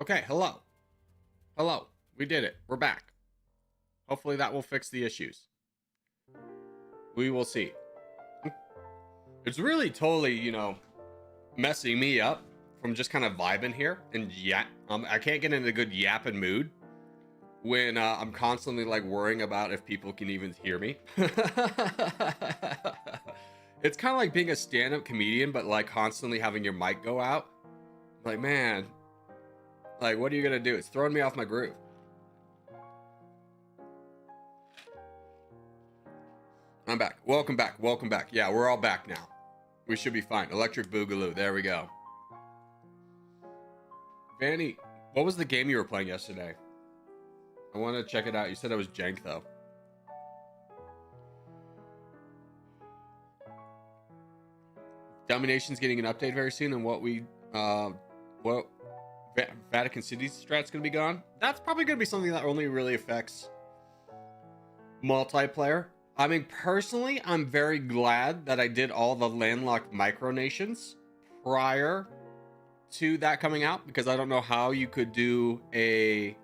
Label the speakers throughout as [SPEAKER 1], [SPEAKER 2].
[SPEAKER 1] Okay, hello. Hello. We did it. We're back. Hopefully that will fix the issues. We will see. It's really totally, messing me up from just kind of vibing here and I can't get in a good yapping mood when I'm constantly like worrying about if people can even hear me. It's kind of like being a stand-up comedian, but like constantly having your mic go out. Like, man, like, what are you gonna do? It's throwing me off my groove. I'm back. Welcome back. Welcome back. Yeah, we're all back now. We should be fine. Electric Boogaloo. There we go. Vanny, what was the game you were playing yesterday? I want to check it out. You said it was jank, though. Domination's getting an update very soon, and Vatican City's strat's gonna be gone. That's probably gonna be something that only really affects multiplayer. I mean, personally, I'm very glad that I did all the landlocked micronations prior to that coming out, because I don't know how you could do a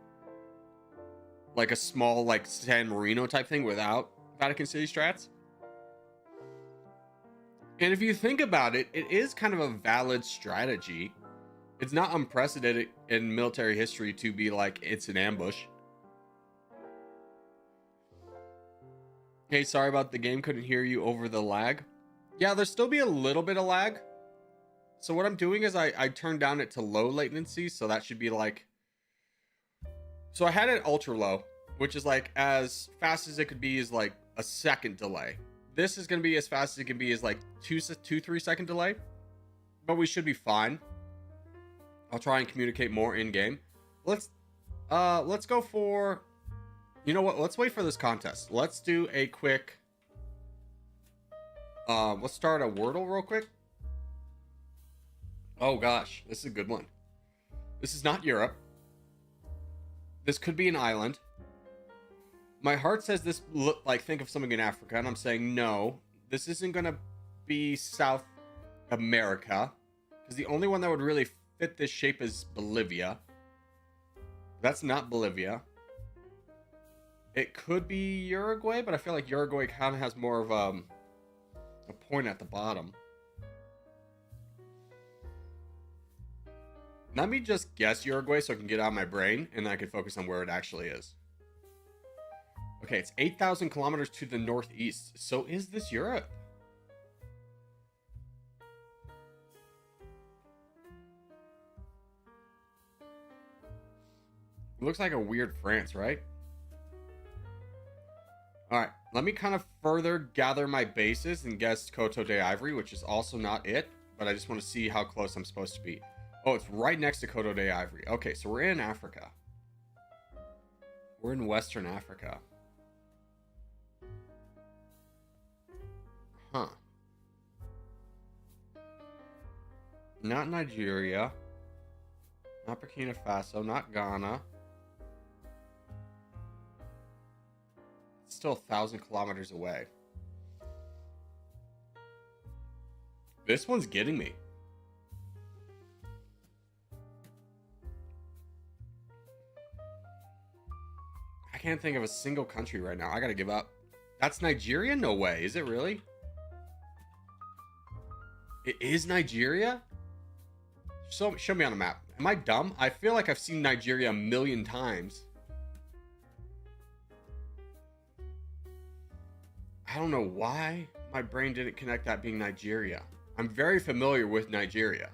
[SPEAKER 1] small like San Marino type thing without Vatican City strats. And if you think about it, it is kind of a valid strategy. It's not unprecedented in military history to be like, it's an ambush. Hey, sorry about the game. Couldn't hear you over the lag. Yeah, there'll still be a little bit of lag. So what I'm doing is I turned down it to low latency. So that should be like... So I had it ultra low, which is like as fast as it could be is like a second delay. This is going to be as fast as it can be is like 3 second delay. But we should be fine. I'll try and communicate more in game. Let's go for... You know what? Let's wait for this contest. Let's do a quick... let's start a Wordle real quick. Oh gosh, this is a good one. This is not Europe. This could be an island. My heart says this look like think of something in Africa, and I'm saying no. This isn't gonna be South America, because the only one that would really fit this shape is Bolivia. That's not Bolivia. It could be Uruguay, but I feel like Uruguay kind of has more of a point at the bottom. Let me just guess Uruguay so I can get out of my brain, and then I can focus on where it actually is. Okay, it's 8,000 kilometers to the northeast. So is this Europe? It looks like a weird France, right? All right, let me kind of further gather my bases and guess Coto de Ivory, which is also not it, but I just want to see how close I'm supposed to be. Oh, it's right next to Coto de Ivory. Okay, so we're in Africa. We're in Western Africa. Huh. Not Nigeria. Not Burkina Faso. Not Ghana. It's still 1,000 kilometers away. This one's getting me. I can't think of a single country right now. I gotta give up. That's Nigeria? No way. Is it really? It is Nigeria? So, show me on a map. Am I dumb? I feel like I've seen Nigeria a million times. I don't know why my brain didn't connect that being Nigeria. I'm very familiar with Nigeria.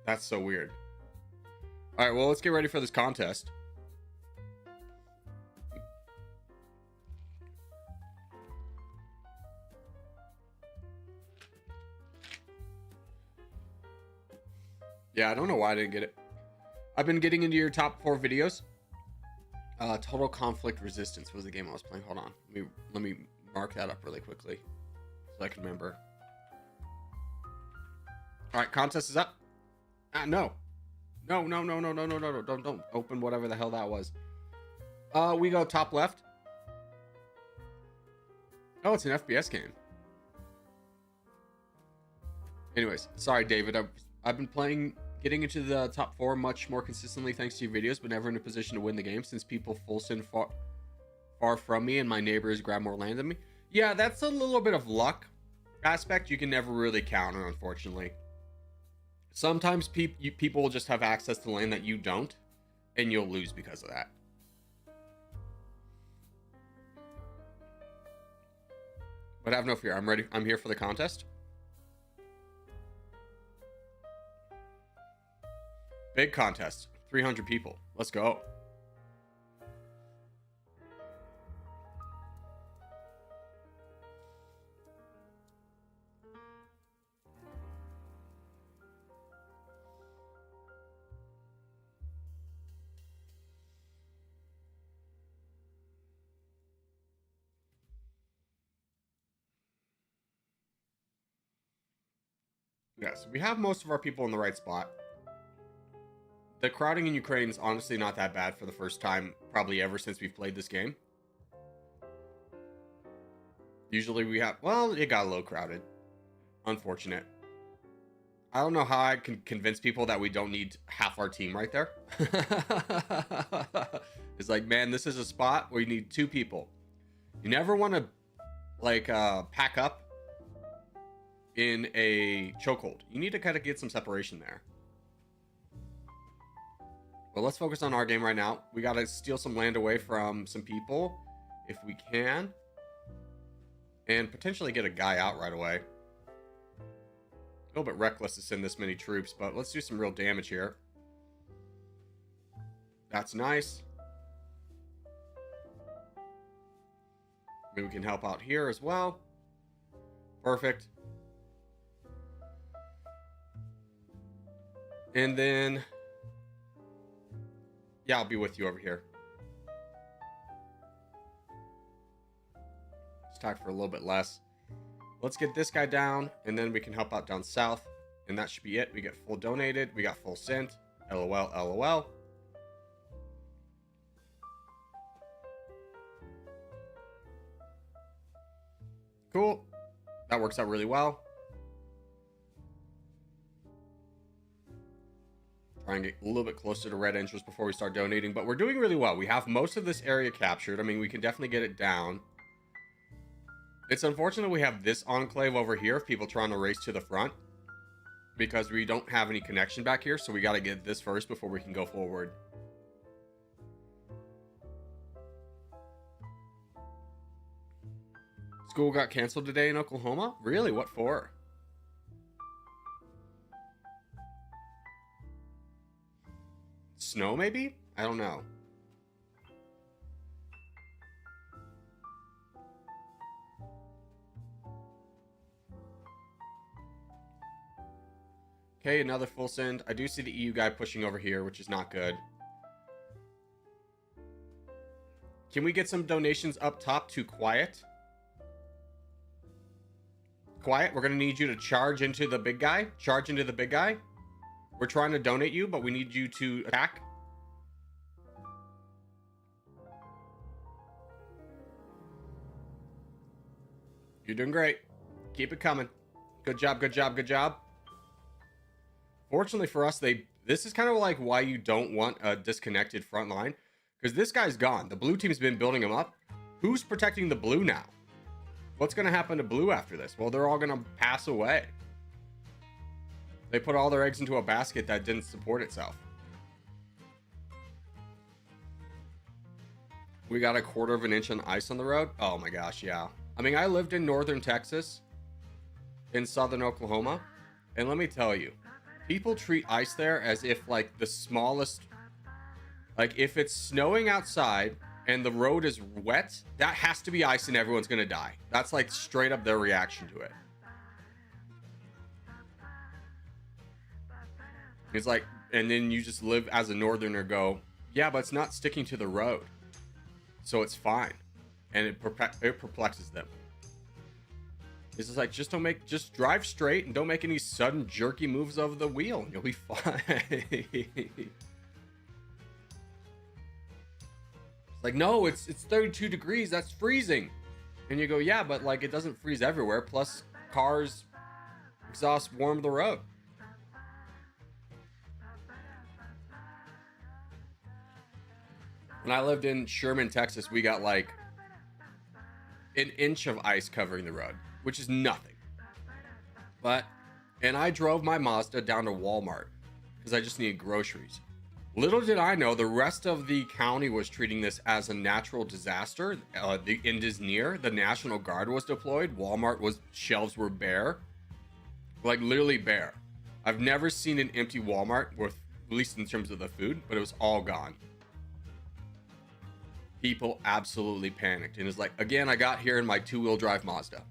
[SPEAKER 1] That's so weird. All right, well, let's get ready for this contest. Yeah, I don't know why I didn't get it. I've been getting into your top 4 videos. Total Conflict Resistance was the game I was playing. Hold on. Let me mark that up really quickly so I can remember. All right, contest is up. No. No. Don't open whatever the hell that was. We go top left. Oh, it's an FPS game. Anyways, sorry, David. I've been getting into the top 4 much more consistently thanks to your videos, but never in a position to win the game since people full send far from me and my neighbors grab more land than me. Yeah, that's a little bit of luck aspect you can never really counter, unfortunately. Sometimes people will just have access to land that you don't, and you'll lose because of that. But have no fear. I'm ready. I'm here for the contest. Big contest. 300 people. Let's go. Yes, we have most of our people in the right spot. The crowding in Ukraine is honestly not that bad for the first time, probably ever since we've played this game. Usually we have, well, it got a little crowded. Unfortunate. I don't know how I can convince people that we don't need half our team right there. It's like, man, this is a spot where you need 2 people. You never want to, like, pack up in a chokehold. You need to kind of get some separation there. But let's focus on our game right now. We got to steal some land away from some people if we can. And potentially get a guy out right away. A little bit reckless to send this many troops, but let's do some real damage here. That's nice. Maybe we can help out here as well. Perfect. And then, yeah, I'll be with you over here. Let's talk for a little bit less. Let's get this guy down, and then we can help out down south. And that should be it. We get full donated. We got full sent. LOL, LOL. Cool. That works out really well. Try and get a little bit closer to red interest before we start donating. But we're doing really well. We have most of this area captured. I mean, we can definitely get it down. It's unfortunate we have this enclave over here if people trying to race to the front. Because we don't have any connection back here. So we got to get this first before we can go forward. School got canceled today in Oklahoma? Really? What for? Snow, maybe? I don't know. Okay, another full send. I do see the EU guy pushing over here, which is not good. Can we get some donations up top to Quiet? Quiet, we're going to need you to charge into the big guy. Charge into the big guy. We're trying to donate you, but we need you to attack. You're doing great. Keep it coming. Good job, good job, good job. Fortunately for us, this is kind of like why you don't want a disconnected front line. Because this guy's gone. The blue team's been building him up. Who's protecting the blue now? What's going to happen to blue after this? Well, they're all going to pass away. They put all their eggs into a basket that didn't support itself. We got 1/4 of an inch on ice on the road. Oh my gosh, yeah. I mean, I lived in northern Texas, in southern Oklahoma, and let me tell you, people treat ice there as if like the smallest, like if it's snowing outside and the road is wet, that has to be ice and everyone's gonna die. That's like straight up their reaction to it. It's like, and then you just live as a northerner go, yeah, but it's not sticking to the road, so it's fine. And it perplexes them. It's just like, just drive straight and don't make any sudden jerky moves of the wheel and you'll be fine. It's like, no, it's 32 degrees, that's freezing. And you go, yeah, but like it doesn't freeze everywhere, plus cars exhaust warm the road. When I lived in Sherman, Texas, we got like an inch of ice covering the road, which is nothing. But, and I drove my Mazda down to Walmart because I just needed groceries. Little did I know the rest of the county was treating this as a natural disaster. The end is near. The National Guard was deployed. Shelves were bare, like literally bare. I've never seen an empty Walmart with, at least in terms of the food, but it was all gone. People absolutely panicked, and it's like, again, I got here in my 2-wheel drive Mazda.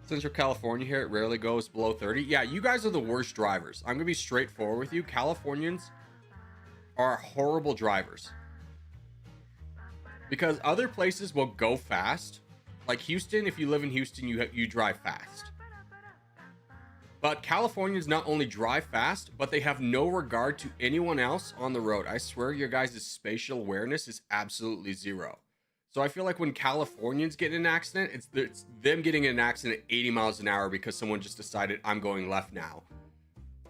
[SPEAKER 1] Central California here, it rarely goes below 30. Yeah, you guys are the worst drivers. I'm gonna be straightforward with you. Californians are horrible drivers because other places will go fast. Like Houston, if you live in Houston, you drive fast. But Californians not only drive fast, but they have no regard to anyone else on the road. I swear your guys' spatial awareness is absolutely zero. So I feel like when Californians get in an accident, it's them getting in an accident at 80 miles an hour because someone just decided I'm going left now.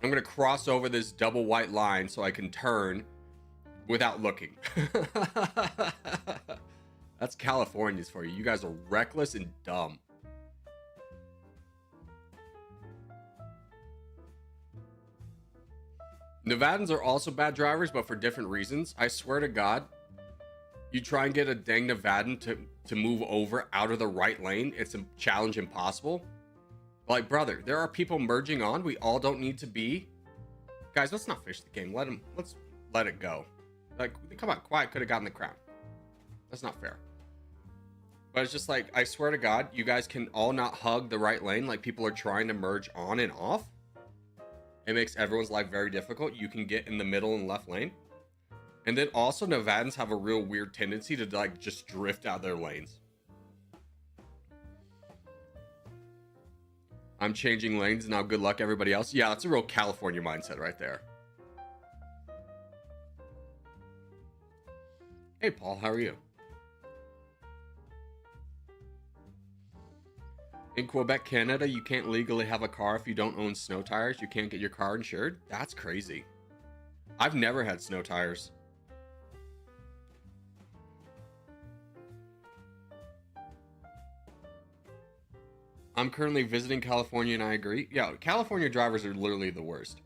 [SPEAKER 1] I'm going to cross over this double white line so I can turn without looking. That's Californians for you. You guys are reckless and dumb. Nevadans are also bad drivers, but for different reasons. I swear to God, you try and get a dang Nevadan to move over out of the right lane, it's a challenge impossible. Like, brother, there are people merging on. We all don't need to be. Guys, let's not fish the game. Let's let it go. Like, come on, quiet could have gotten the crown. That's not fair. But it's just like, I swear to God, you guys can all not hug the right lane. Like, people are trying to merge on and off. It makes everyone's life very difficult. You can get in the middle and left lane. And then also Nevadans have a real weird tendency to like just drift out their lanes. I'm changing lanes now. Good luck, everybody else. Yeah, that's a real California mindset right there. Hey, Paul, how are you? In Quebec, Canada, you can't legally have a car if you don't own snow tires. You can't get your car insured. That's crazy. I've never had snow tires. I'm currently visiting California and I agree. Yeah, California drivers are literally the worst.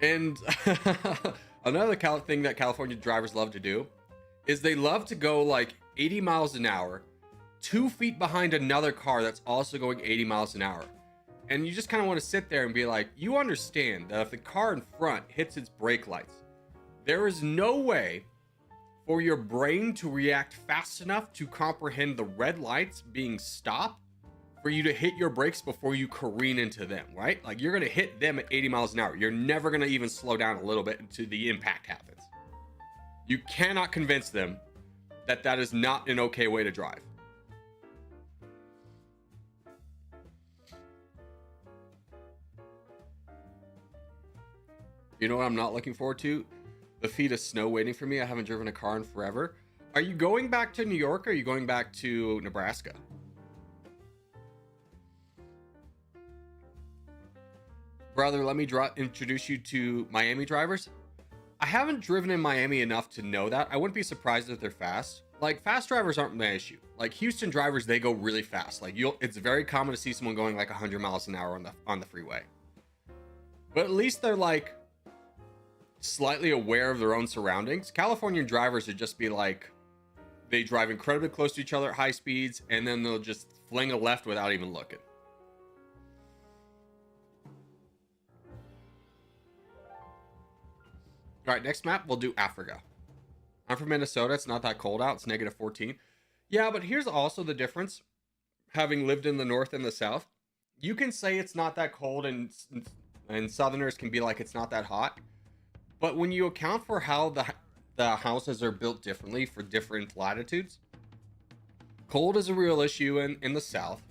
[SPEAKER 1] And another thing that California drivers love to do is they love to go like 80 miles an hour, 2 feet behind another car that's also going 80 miles an hour. And you just kind of want to sit there and be like, you understand that if the car in front hits its brake lights, there is no way for your brain to react fast enough to comprehend the red lights being stopped for you to hit your brakes before you careen into them, right? Like, you're going to hit them at 80 miles an hour. You're never going to even slow down a little bit until the impact happens. You cannot convince them that that is not an okay way to drive. You know what I'm not looking forward to? The feet of snow waiting for me. I haven't driven a car in forever. Are you going back to New York or are you going back to Nebraska? Brother, let me introduce you to Miami drivers. I haven't driven in Miami enough to know that. I wouldn't be surprised if they're fast. Like, fast drivers aren't my issue. Like, Houston drivers, they go really fast. Like, it's very common to see someone going like 100 miles an hour on the freeway. But at least they're like slightly aware of their own surroundings. Californian drivers would just be like, they drive incredibly close to each other at high speeds, and then they'll just fling a left without even looking. All right, next map, we'll do Africa. I'm from Minnesota. It's not that cold out. It's negative 14. Yeah, but here's also the difference. Having lived in the north and the south, you can say it's not that cold, and southerners can be like it's not that hot. But when you account for how the houses are built differently for different latitudes, cold is a real issue in the south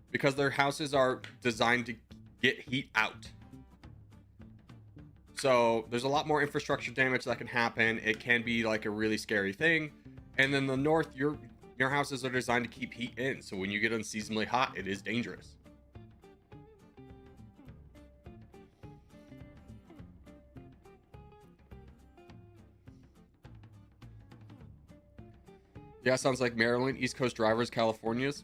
[SPEAKER 1] because their houses are designed to get heat out. So there's a lot more infrastructure damage that can happen. It can be like a really scary thing. And then the north, your houses are designed to keep heat in. So when you get unseasonably hot, it is dangerous. Yeah, sounds like Maryland, East Coast drivers, California's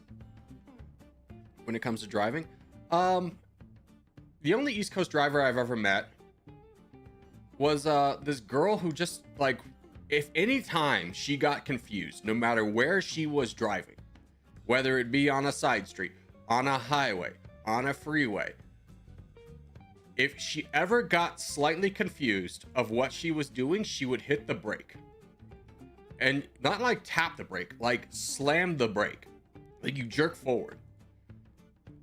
[SPEAKER 1] when it comes to driving. The only East Coast driver I've ever met was this girl who just like, if any time she got confused, no matter where she was driving, whether it be on a side street, on a highway, on a freeway, if she ever got slightly confused of what she was doing, she would hit the brake. And not like tap the brake, like slam the brake. Like you jerk forward.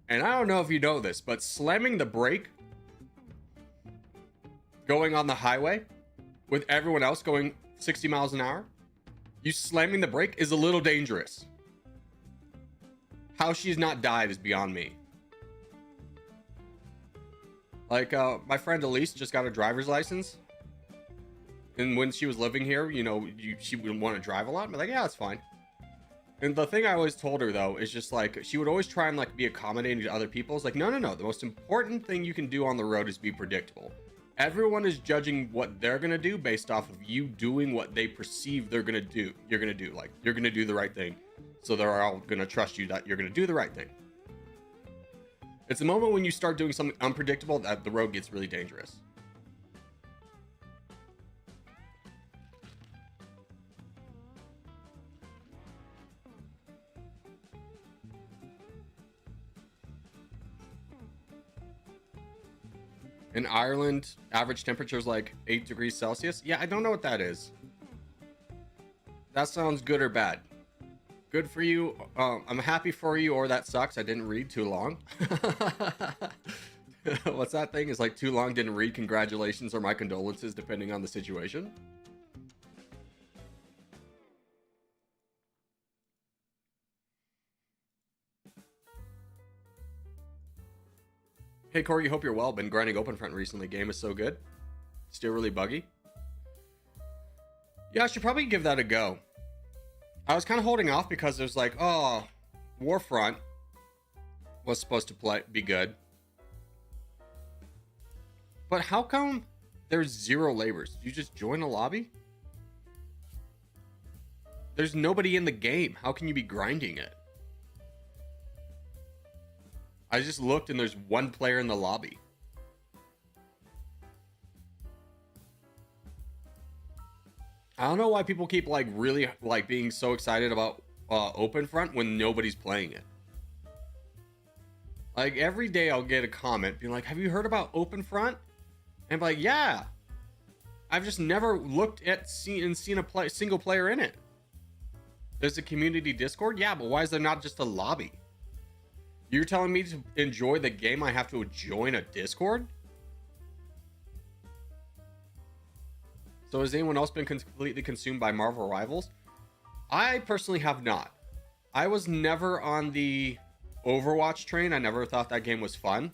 [SPEAKER 1] And I don't know if you know this, but slamming the brake going on the highway with everyone else going 60 miles an hour, you slamming the brake is a little dangerous. How she's not died is beyond me. Like, my friend Elise just got a driver's license. And when she was living here, you know, she would want to drive a lot. I'm like, yeah, that's fine. And the thing I always told her, though, is just like, she would always try and like be accommodating to other people. It's like, no. The most important thing you can do on the road is be predictable. Everyone is judging what they're going to do based off of you doing what they perceive they're going to do. You're going to do, like, you're going to do the right thing. So they're all going to trust you that you're going to do the right thing. It's the moment when you start doing something unpredictable that the road gets really dangerous. In Ireland, average temperature is like 8 degrees Celsius. Yeah, I don't know what that is. That sounds good or bad. Good for you. I'm happy for you, or that sucks. I didn't read too long. What's that thing? It's like too long, didn't read. Congratulations or my condolences, depending on the situation. Hey Corey, hope you're well. Been grinding OpenFront recently. Game is so good. Still really buggy. Yeah, I should probably give that a go. I was kind of holding off because it was like, oh, Warfront was supposed to be good. But how come there's 0 labors? Did you just join a lobby? There's nobody in the game. How can you be grinding it? I just looked and there's 1 player in the lobby. I don't know why people keep like really like being so excited about OpenFront when nobody's playing it. Like every day I'll get a comment being like, have you heard about OpenFront? And I'm like, yeah. I've just never looked at seen a single player in it. There's a community Discord? Yeah, but why is there not just a lobby? You're telling me to enjoy the game, I have to join a Discord? So has anyone else been completely consumed by Marvel Rivals? I personally have not. I was never on the Overwatch train. I never thought that game was fun.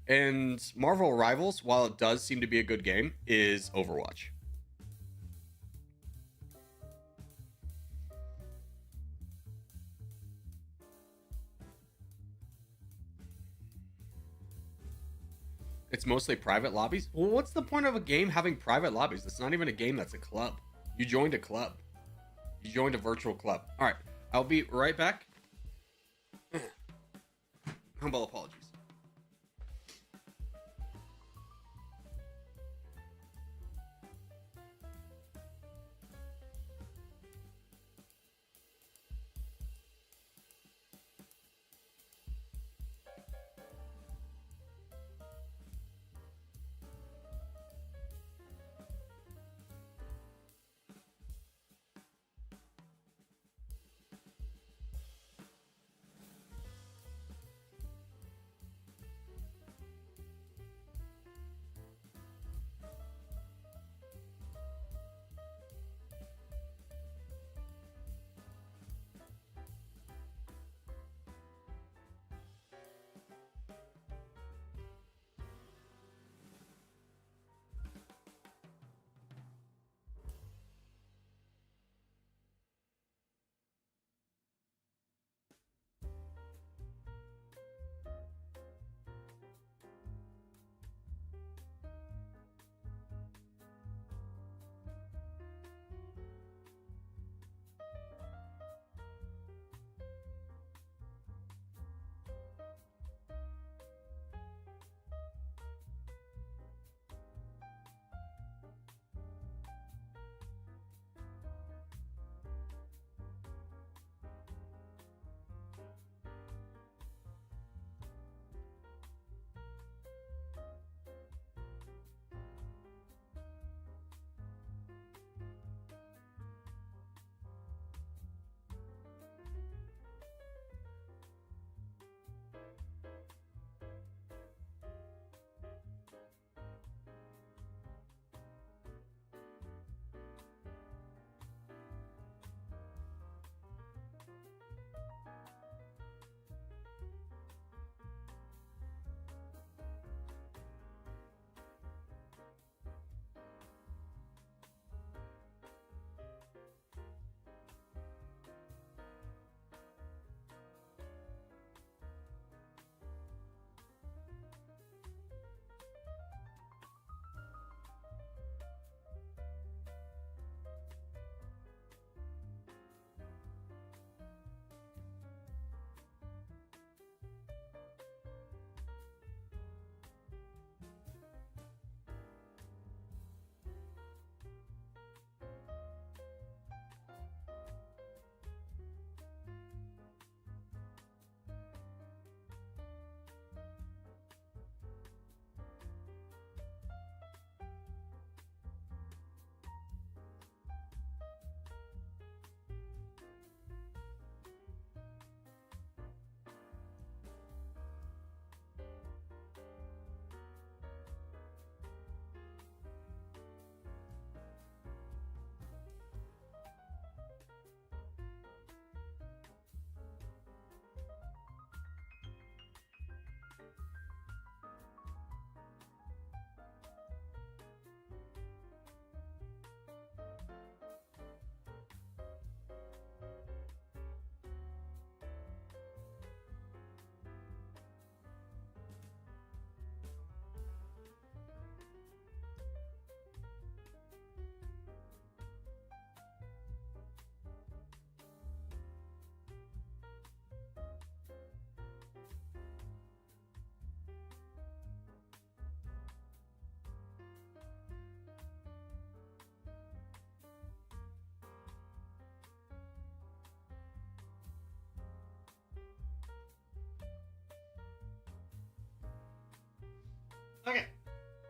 [SPEAKER 1] And Marvel Rivals, while it does seem to be a good game, is Overwatch. It's mostly private lobbies. Well, what's the point of a game having private lobbies? It's not even a game, that's a club. You joined a club. You joined a virtual club. All right, I'll be right back. Humble apologies.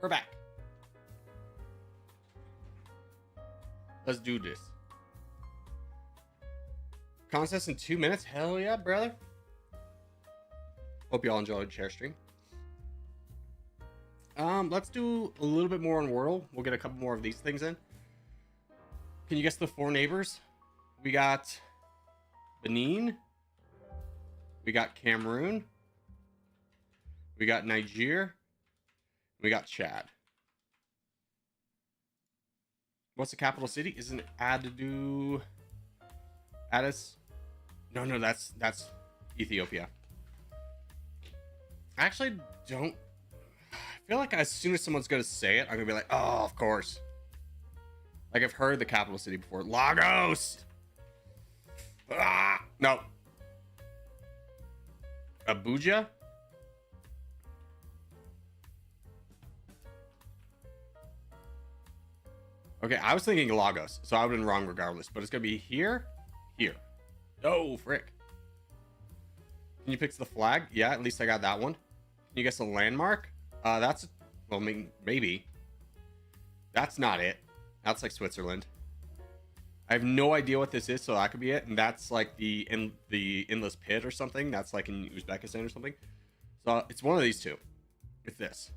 [SPEAKER 1] We're back. Let's do this. Contest in 2 minutes? Hell yeah, brother. Hope y'all enjoyed the share stream. Let's do a little bit more on Wordle. We'll get a couple more of these things in. Can you guess the 4 neighbors? We got Benin. We got Cameroon. We got Niger. We got Chad. What's the capital city? Isn't it Addis? No, that's Ethiopia. I actually don't. I feel like as soon as someone's gonna say it, I'm gonna be like, oh, of course. Like I've heard the capital city before. Lagos. No. Abuja. Okay, I was thinking Lagos, so I would have been wrong regardless. But it's gonna be here. Oh, frick. Can you pick the flag? Yeah, at least I got that one. Can you guess a landmark? That's, well, maybe. That's not it. That's like Switzerland. I have no idea what this is, so that could be it. And that's like the endless pit or something. That's like in Uzbekistan or something. So it's one of these two. It's this.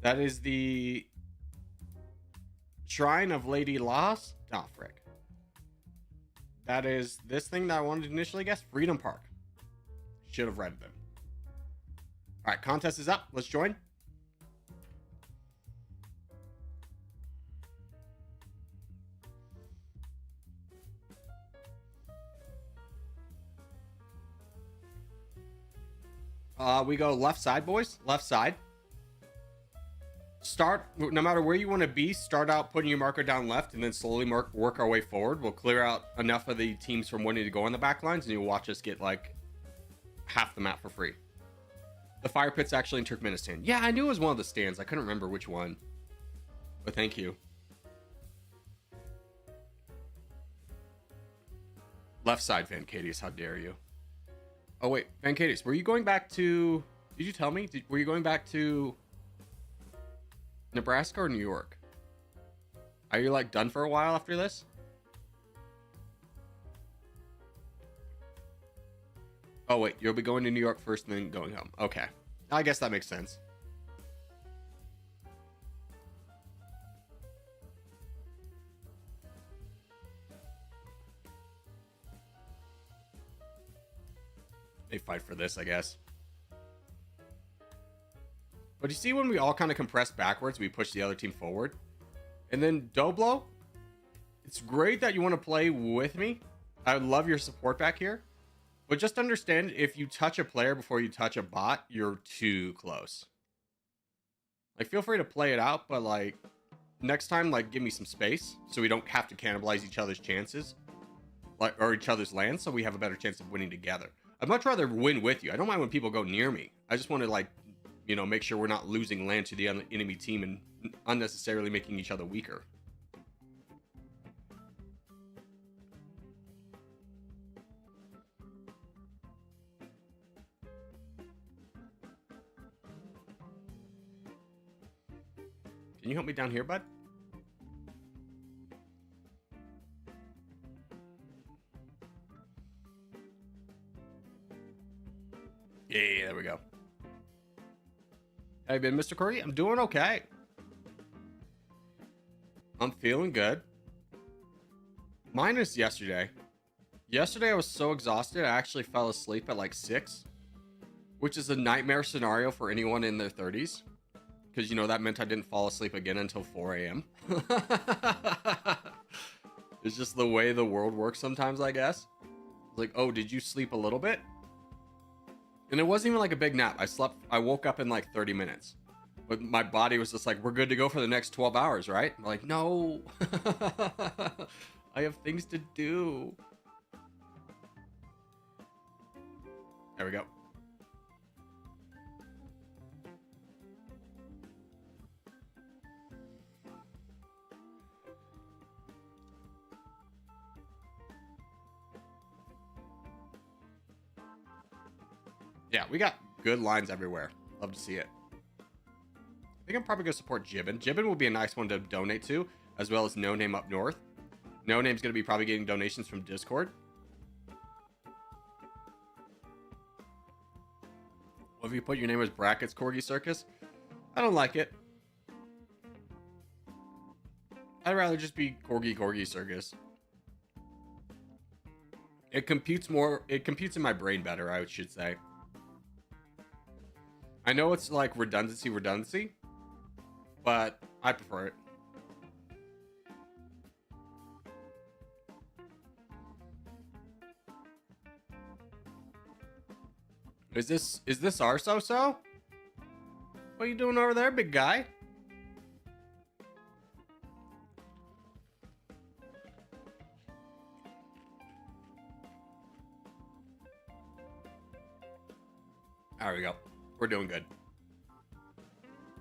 [SPEAKER 1] That is the Shrine of Lady Laws. Oh, frick. That is this thing that I wanted to initially guess. Freedom Park. Should have read them. All right, contest is up. Let's join. We go left side, boys. Left side. Start, no matter where you want to be, start out putting your marker down left and then slowly work our way forward. We'll clear out enough of the teams from wanting to go on the back lines and you'll watch us get like half the map for free. The fire pit's actually in Turkmenistan. Yeah, I knew it was one of the stands. I couldn't remember which one. But thank you. Left side, Van Cadius. How dare you? Oh, wait. Van Cadius, were you going back to... Did you tell me? Were you going back to Nebraska or New York? Are you like done for a while after this? Oh, wait. You'll be going to New York first and then going home. Okay. I guess that makes sense. They fight for this, I guess. But you see when we all kind of compress backwards, we push the other team forward. And then Doblo, it's great that you want to play with me. I would love your support back here. But just understand, if you touch a player before you touch a bot, you're too close. Like, feel free to play it out, but like, next time, like, give me some space so we don't have to cannibalize each other's chances. Like, or each other's lands, so we have a better chance of winning together. I'd much rather win with you. I don't mind when people go near me. I just want to, like, you know, make sure we're not losing land to the enemy team and unnecessarily making each other weaker. Can you help me down here, bud? Yeah, there we go. How you been, Mr. Corey? I'm doing okay. I'm feeling good. Minus yesterday. Yesterday I was so exhausted I actually fell asleep at like 6, which is a nightmare scenario for anyone in their 30s. Because, you know, that meant I didn't fall asleep again until 4 a.m. It's just the way the world works sometimes, I guess. It's like, oh, did you sleep a little bit? And it wasn't even like a big nap. I woke up in like 30 minutes. But my body was just like, we're good to go for the next 12 hours, right? I'm like, no. I have things to do. There we go. Yeah, we got good lines everywhere. Love to see it. think I'm probably going to support Jibbin. Jibbin will be a nice one to donate to, as well as No Name up north. No Name's going to be probably getting donations from Discord. What if you put your name as brackets, Corgi Circus? I don't like it. I'd rather just be Corgi Circus. It computes more. It computes in my brain better, I should say. I know it's like redundancy, but I prefer it. Is this our so-so? What are you doing over there, big guy? There we go. We're doing good.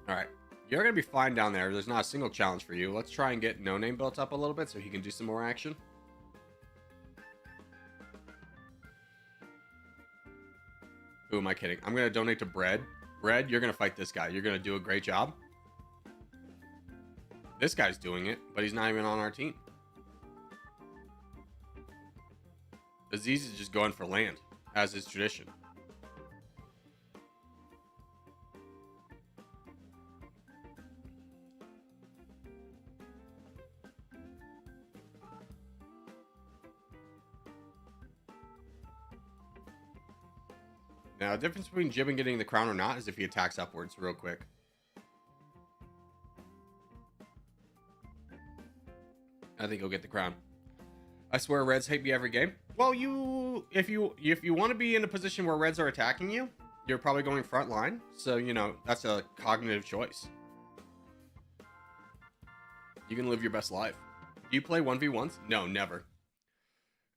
[SPEAKER 1] All right. You're going to be fine down there. There's not a single challenge for you. Let's try and get No Name built up a little bit so he can do some more action. Who am I kidding? I'm going to donate to Bread. Bread, you're going to fight this guy. You're going to do a great job. This guy's doing it, but he's not even on our team. Aziz is just going for land, as is tradition. Now, the difference between Jibbin getting the crown or not is if he attacks upwards real quick. I think he'll get the crown. I swear Reds hate me every game. Well, if you want to be in a position where Reds are attacking you, you're probably going front line. So, you know, that's a cognitive choice. You can live your best life. Do you play 1v1s? No, never.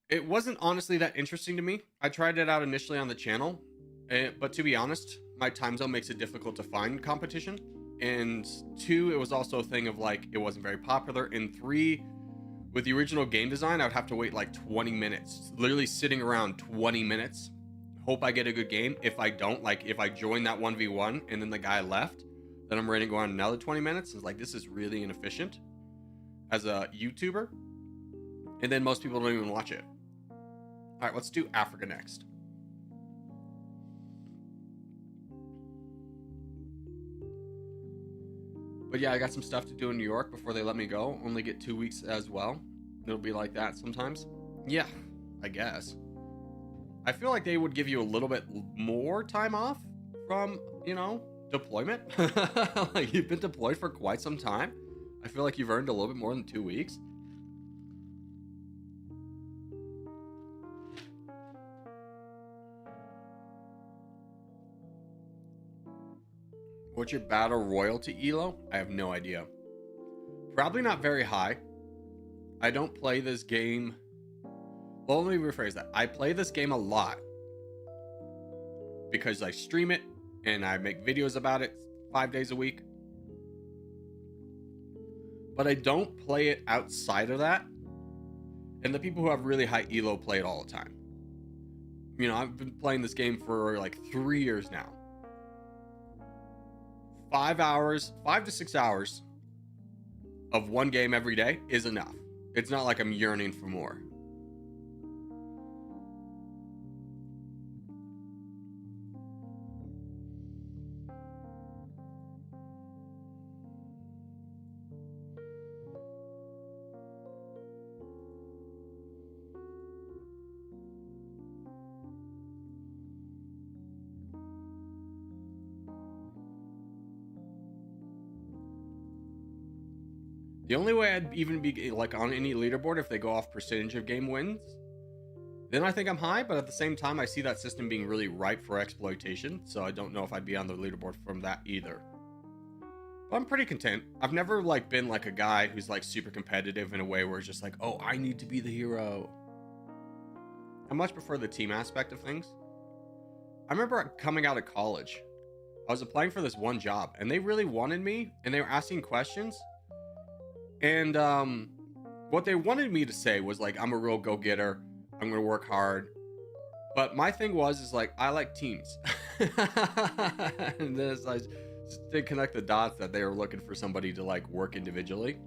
[SPEAKER 1] It wasn't honestly that interesting to me. I tried it out initially on the channel. But to be honest, my time zone makes it difficult to find competition. And 2, it was also a thing of like, it wasn't very popular. And 3, with the original game design, I would have to wait like 20 minutes, literally sitting around 20 minutes. Hope I get a good game. If I don't, like if I join that 1v1 and then the guy left, then I'm ready to go on another 20 minutes. It's like, this is really inefficient as a YouTuber. And then most people don't even watch it. All right, let's do Africa next. But yeah, I got some stuff to do in New York before they let me go. Only get 2 weeks as well. It'll be like that sometimes. Yeah, I guess. I feel like they would give you a little bit more time off from, you know, deployment. Like you've been deployed for quite some time. I feel like you've earned a little bit more than 2 weeks. What's your battle royalty elo? I have no idea. Probably not very high. I don't play this game. Well, let me rephrase that. I play this game a lot because I stream it and I make videos about it 5 days a week. But I don't play it outside of that. And the people who have really high elo play it all the time. You know, I've been playing this game for like 3 years now. 5 to 6 hours of one game every day is enough. It's not like I'm yearning for more. The only way I'd even be like on any leaderboard if they go off percentage of game wins, then I think I'm high, but at the same time I see that system being really ripe for exploitation, so I don't know if I'd be on the leaderboard from that either. But I'm pretty content. I've never like been like a guy who's like super competitive in a way where it's just like, oh, I need to be the hero. I much prefer the team aspect of things. I remember coming out of college, I was applying for this one job and they really wanted me and they were asking questions. And what they wanted me to say was like, I'm a real go-getter. I'm going to work hard. But my thing is like, I like teams. And then it's like, Just didn't connect the dots that they were looking for somebody to like work individually,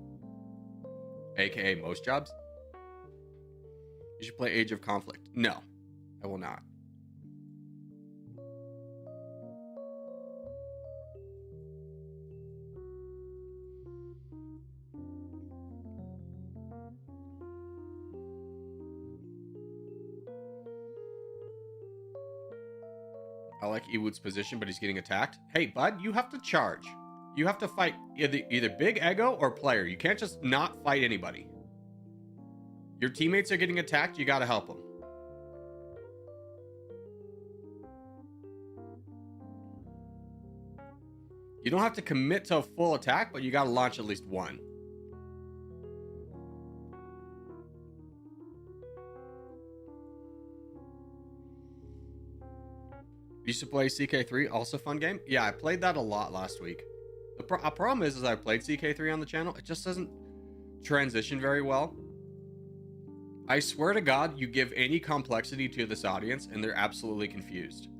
[SPEAKER 1] aka most jobs. You should play Age of Conflict. No, I will not. I like Ewood's position, but he's getting attacked. Hey, bud, you have to charge. You have to fight either big ego or player. You can't just not fight anybody. Your teammates are getting attacked. You got to help them. You don't have to commit to a full attack, but you got to launch at least one. Used to play CK3, also fun game. Yeah, I played that a lot last week. The problem is I played CK3 on the channel. It just doesn't transition very well. I swear to God, you give any complexity to this audience and they're absolutely confused.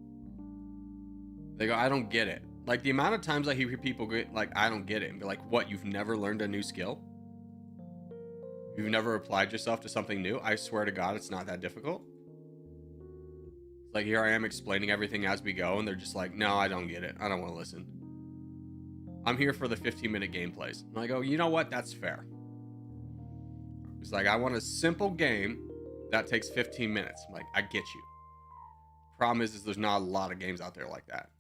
[SPEAKER 1] They go, I don't get it. Like the amount of times I hear people get like, I don't get it. And be like, what? You've never learned a new skill? You've never applied yourself to something new? I swear to God, it's not that difficult. Like here I am explaining everything as we go and they're just like, no, I don't get it. I don't want to listen. I'm here for the 15-minute gameplays. And I go, you know what? That's fair. It's like, I want a simple game that takes 15 minutes. I'm like, I get you. Problem is there's not a lot of games out there like that.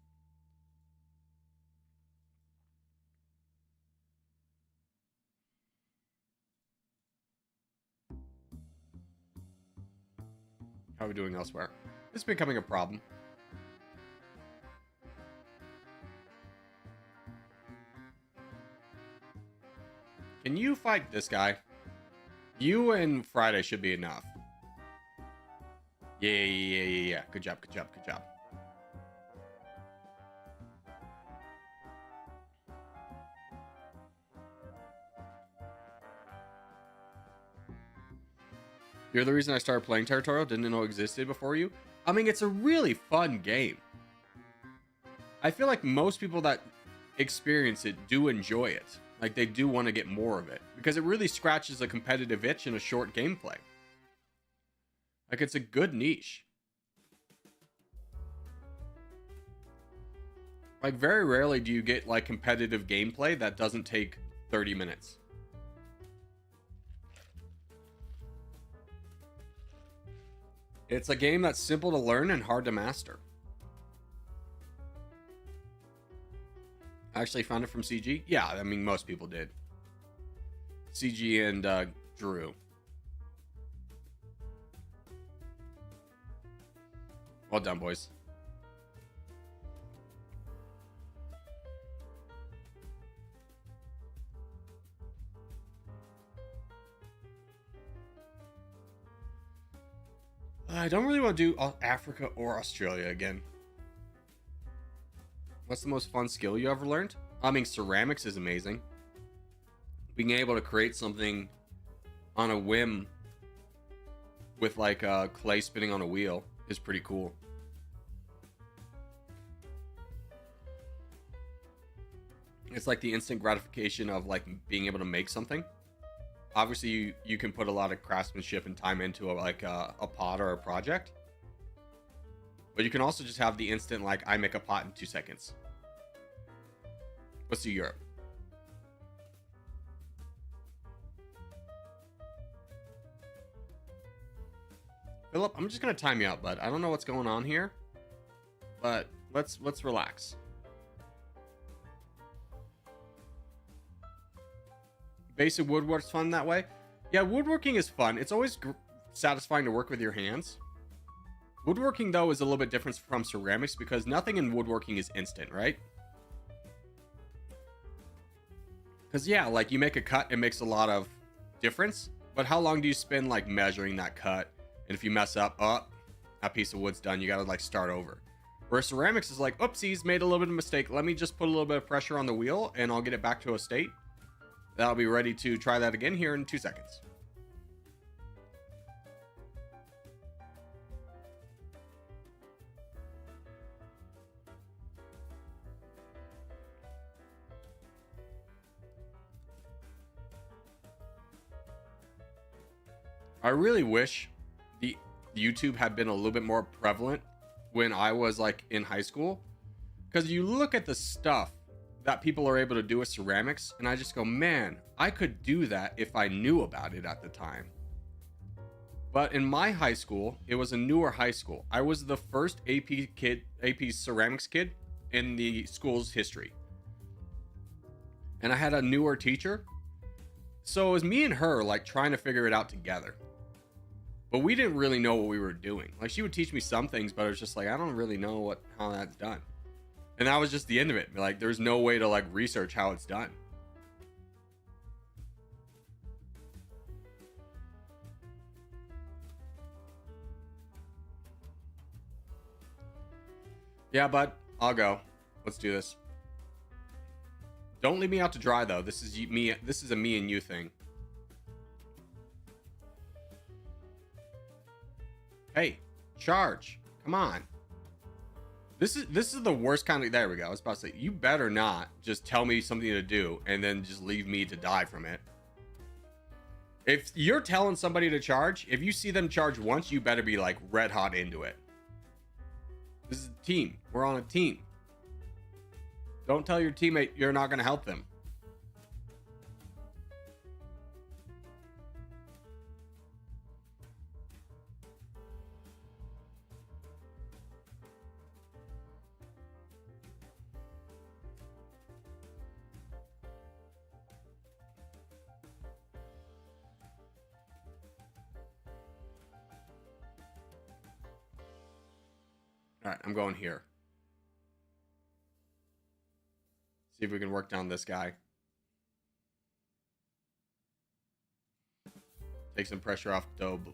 [SPEAKER 1] How are we doing elsewhere? This is becoming a problem. Can you fight this guy? You and Friday should be enough. Yeah. Good job. You're the reason I started playing Territorial. Didn't know it existed before you. I mean, it's a really fun game. I feel like most people that experience it do enjoy it. Like, they do want to get more of it. Because it really scratches a competitive itch in a short gameplay. Like, it's a good niche. Like, very rarely do you get, like, competitive gameplay that doesn't take 30 minutes. It's a game that's simple to learn and hard to master. I actually found it from CG. Yeah, I mean, most people did. CG and Drew. Well done, boys. I don't really want to do Africa or Australia again. What's the most fun skill you ever learned? I mean, ceramics is amazing. Being able to create something on a whim with like clay spinning on a wheel is pretty cool. It's like the instant gratification of like being able to make something. Obviously, you can put a lot of craftsmanship and time into a pot or a project. But you can also just have the instant, like, I make a pot in 2 seconds. Let's do Europe. Philip, I'm just going to time you out, bud. I don't know what's going on here. But let's relax. Basic woodwork's fun that way. Yeah, woodworking is fun. It's always satisfying to work with your hands. Woodworking, though, is a little bit different from ceramics because nothing in woodworking is instant, right? Because, yeah, like, you make a cut, it makes a lot of difference. But how long do you spend, like, measuring that cut? And if you mess up, that piece of wood's done. You got to, like, start over. Whereas ceramics is like, oopsies, made a little bit of mistake. Let me just put a little bit of pressure on the wheel, and I'll get it back to a state. I'll be ready to try that again here in 2 seconds. I really wish the YouTube had been a little bit more prevalent when I was like in high school, because you look at the stuff that people are able to do with ceramics, and I just go, man, I could do that if I knew about it at the time. But in my high school, it was a newer high school. I was the first AP ceramics kid in the school's history. And I had a newer teacher. So it was me and her like trying to figure it out together. But we didn't really know what we were doing. Like, she would teach me some things, but I was just like, I don't really know how that's done. And that was just the end of it. Like, there's no way to like research how it's done. Yeah, bud, I'll go. Let's do this. Don't leave me out to dry though. This is me. This is a me and you thing. Hey, charge. Come on. This is the worst kind of. There we go. I was about to say, you better not just tell me something to do and then just leave me to die from it. If you're telling somebody to charge, if you see them charge once, you better be like red hot into it. This is a team. We're on a team. Don't tell your teammate you're not going to help them. All right, I'm going here. See if we can work down this guy. Take some pressure off Dobe.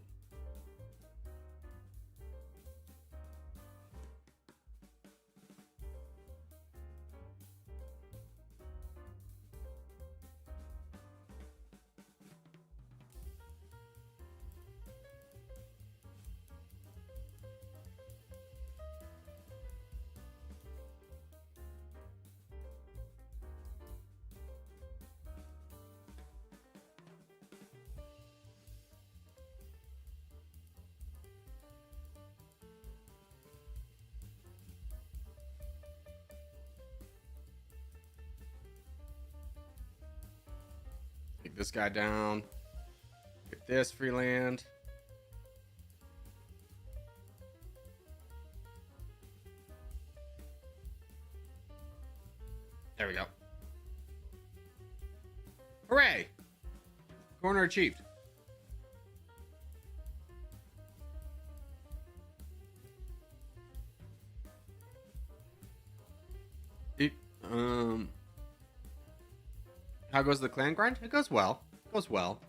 [SPEAKER 1] Take this guy down. Get this free land. There we go. Hooray! Corner achieved. How goes the clan grind? It goes well. It goes well.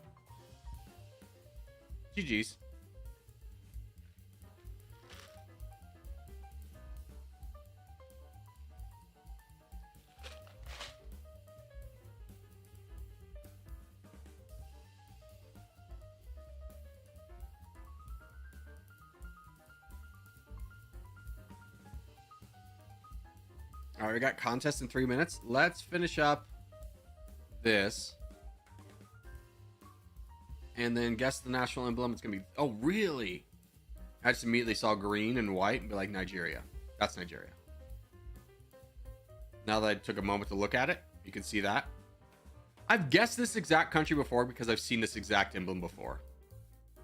[SPEAKER 1] GG's. All right, we got contest in 3 minutes. Let's finish up this. And then guess the national emblem. It's going to be... Oh, really? I just immediately saw green and white and be like, Nigeria. That's Nigeria. Now that I took a moment to look at it, you can see that. I've guessed this exact country before because I've seen this exact emblem before.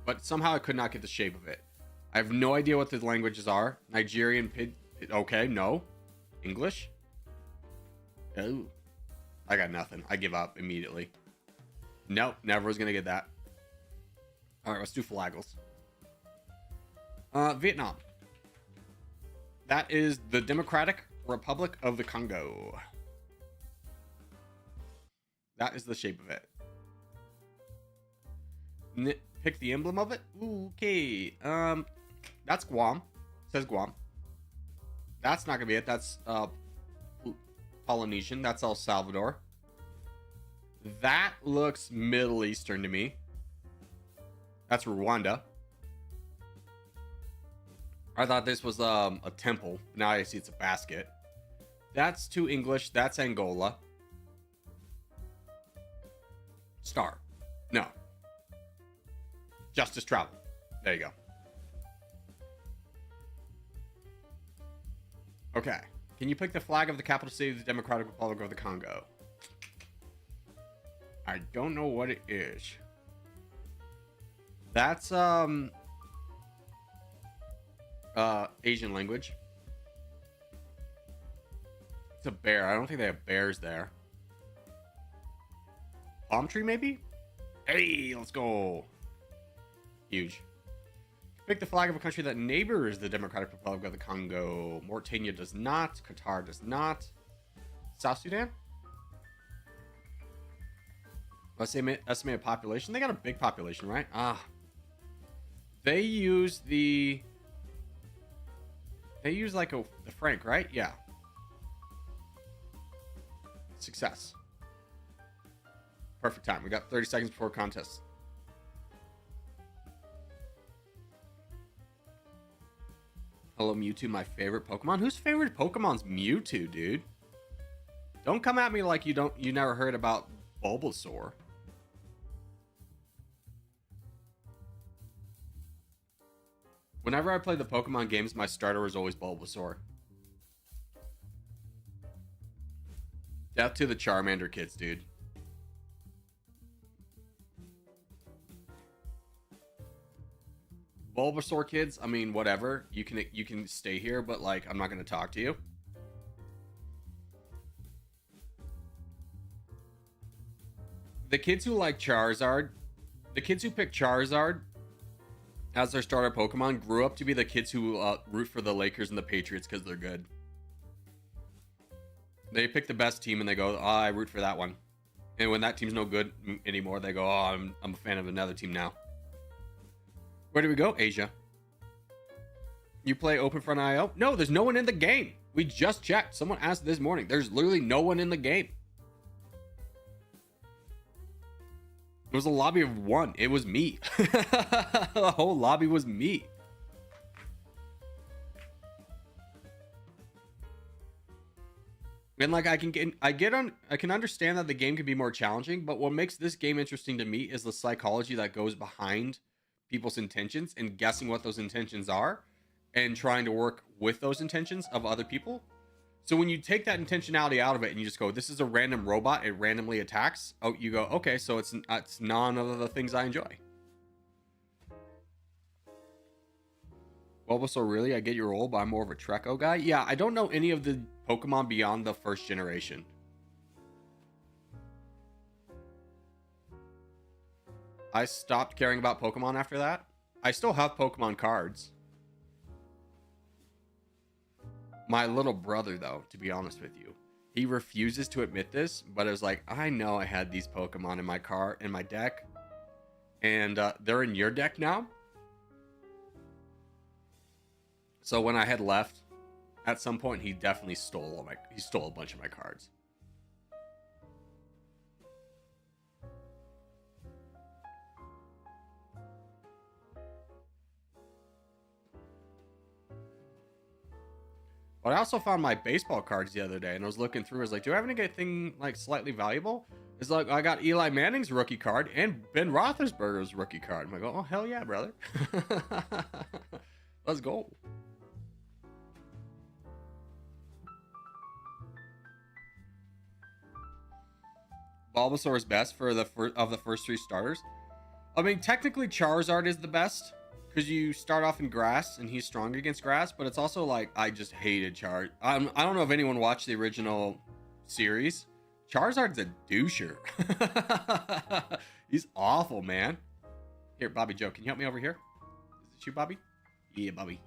[SPEAKER 1] But somehow I could not get the shape of it. I have no idea what the languages are. Nigerian... Okay, no. English? Oh. I got nothing. I give up immediately. Nope, never was gonna get that. Alright, let's do flaggles. Vietnam. That is the Democratic Republic of the Congo. That is the shape of it. Pick the emblem of it? Okay. That's Guam. It says Guam. That's not gonna be it. That's Polynesian. That's El Salvador. That looks Middle Eastern to me. That's Rwanda. I thought this was a temple. Now I see it's a basket. That's too English. That's Angola. Star. No. Justice travel. There you go. Okay. Can you pick the flag of the capital city of the Democratic Republic of the Congo? I don't know what it is. That's Asian language. It's a bear. I don't think they have bears there. Palm tree, maybe? Hey, let's go. Huge. Pick the flag of a country that neighbors the Democratic Republic of the Congo. Mauritania does not. Qatar does not. South Sudan? Estimated population. They got a big population, right? They use the... They use like the franc, right? Yeah. Success. Perfect time. We got 30 seconds before contest. Hello, Mewtwo, my favorite Pokemon. Whose favorite Pokemon's Mewtwo, dude? Don't come at me like you never heard about Bulbasaur. Whenever I played the Pokemon games, my starter was always Bulbasaur. Death to the Charmander kids, dude. Bulbasaur kids, I mean, whatever. You can stay here, but like, I'm not gonna talk to you. The kids who like Charizard, the kids who pick Charizard as their starter Pokemon grew up to be the kids who root for the Lakers and the Patriots because they're good. They pick the best team and they go, oh, I root for that one. And when that team's no good anymore, they go, oh, I'm a fan of another team now. Where do we go? Asia. You play OpenFront.io? No, there's no one in the game. We just checked. Someone asked this morning. There's literally no one in the game. It was a lobby of one. It was me. The whole lobby was me. And like I can understand that the game can be more challenging, but what makes this game interesting to me is the psychology that goes behind people's intentions and guessing what those intentions are and trying to work with those intentions of other people. So when you take that intentionality out of it and you just go, this is a random robot, it randomly attacks. Oh, you go, okay, so it's none of the things I enjoy. Bulbasaur, really? I get your role, but I'm more of a Treco guy. Yeah, I don't know any of the Pokemon beyond the first generation. I stopped caring about Pokemon after that. I still have Pokemon cards. My little brother, though, to be honest with you, he refuses to admit this, but it was like, I know I had these Pokemon in my deck, and they're in your deck now. So when I had left, at some point, he definitely stole a bunch of my cards. But I also found my baseball cards the other day, and I was looking through. I was like, do I have anything like slightly valuable? It's like, I got Eli Manning's rookie card and Ben Roethlisberger's rookie card. I'm like, oh, hell yeah, brother. Let's go. Bulbasaur is best for the first three starters. I mean, technically Charizard is the best because you start off in grass and he's strong against grass, but it's also like, I just hated Charizard. I don't know if anyone watched the original series. Charizard's a doucher. He's awful, man. Here, Bobby Joe, can you help me over here? Is it you, Bobby? Yeah, Bobby.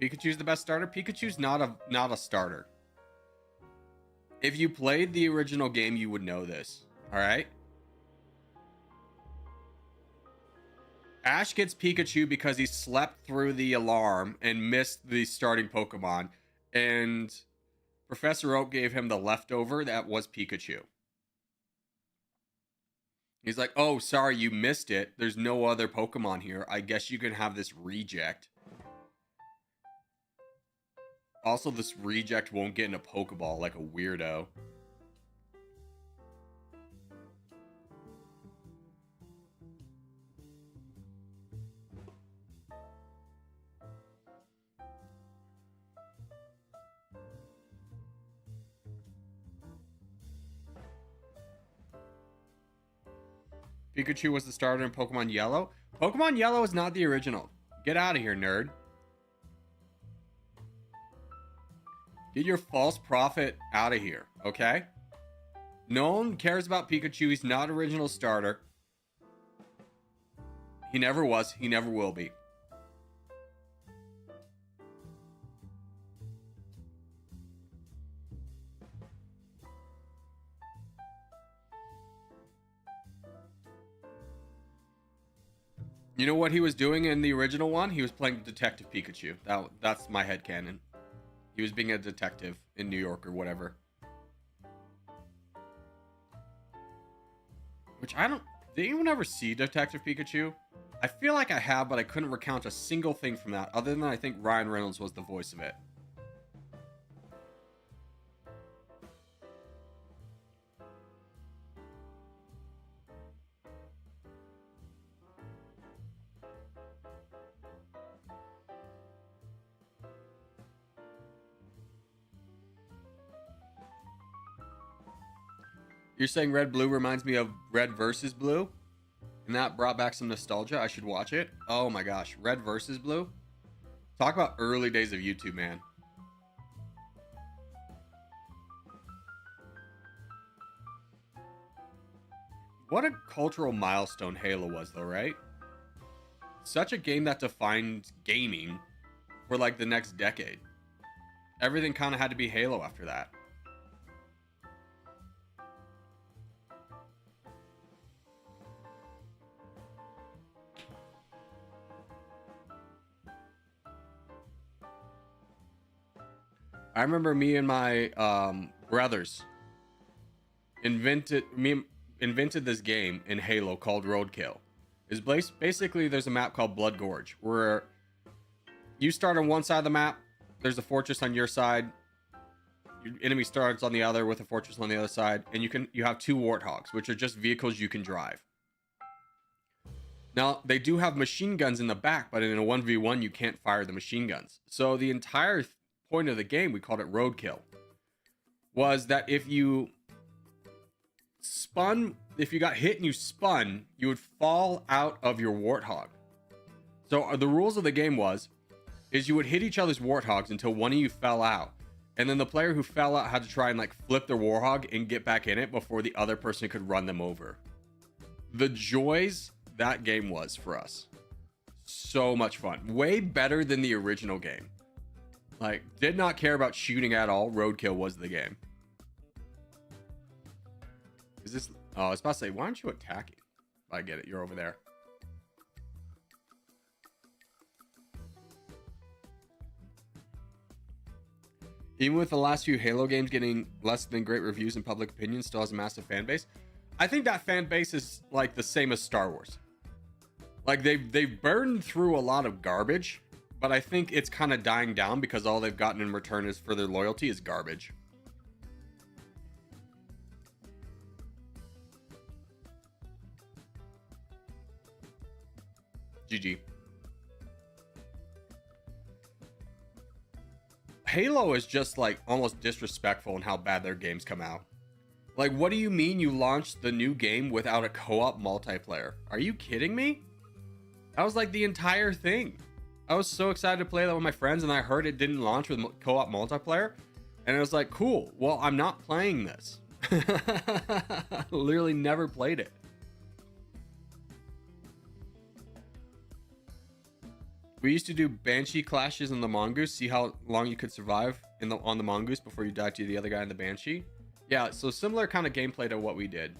[SPEAKER 1] Pikachu's the best starter. Pikachu's not a starter. If you played the original game, you would know this. All right. Ash gets Pikachu because he slept through the alarm and missed the starting Pokemon, and Professor Oak gave him the leftover that was Pikachu. He's like, "Oh, sorry, you missed it. There's no other Pokemon here. I guess you can have this reject." Also, this reject won't get in a Pokeball like a weirdo. Pikachu was the starter in Pokemon Yellow. Pokemon Yellow is not the original. Get out of here, nerd. Get your false prophet out of here, okay? No one cares about Pikachu. He's not original starter. He never was. He never will be. You know what he was doing in the original one? He was playing Detective Pikachu. That's my headcanon. He was being a detective in New York or whatever. Which I don't... Did anyone ever see Detective Pikachu? I feel like I have, but I couldn't recount a single thing from that, other than I think Ryan Reynolds was the voice of it. You're saying Red Blue reminds me of Red versus Blue? And that brought back some nostalgia. I should watch it. Oh my gosh. Red versus Blue? Talk about early days of YouTube, man. What a cultural milestone Halo was, though, right? Such a game that defined gaming for like the next decade. Everything kind of had to be Halo after that. I remember me and my brothers invented this game in Halo called Roadkill. It's basically there's a map called Blood Gorge where you start on one side of the map, there's a fortress on your side, your enemy starts on the other with a fortress on the other side, and you have two warthogs, which are just vehicles you can drive. Now, they do have machine guns in the back, but in a 1v1 you can't fire the machine guns. So the entire point of the game, we called it Roadkill, was that if you got hit and you spun, you would fall out of your warthog. So the rules of the game is you would hit each other's warthogs until one of you fell out, and then the player who fell out had to try and like flip their warthog and get back in it before the other person could run them over. The joys that game was for us, so much fun. Way better than the original game. Like, did not care about shooting at all. Roadkill was the game. Is this... Oh, I was about to say, why aren't you attacking? I get it. You're over there. Even with the last few Halo games getting less than great reviews and public opinion, still has a massive fan base. I think that fan base is like the same as Star Wars. Like, they've burned through a lot of garbage, but I think it's kind of dying down because all they've gotten in return is for their loyalty is garbage. GG. Halo is just like almost disrespectful in how bad their games come out. Like, what do you mean you launched the new game without a co-op multiplayer? Are you kidding me? That was like the entire thing. I was so excited to play that with my friends, and I heard it didn't launch with co-op multiplayer, and I was like, cool, well, I'm not playing this. Literally never played it. We used to do Banshee clashes in the Mongoose, see how long you could survive on the Mongoose before you died to the other guy in the Banshee. Yeah, so similar kind of gameplay to what we did.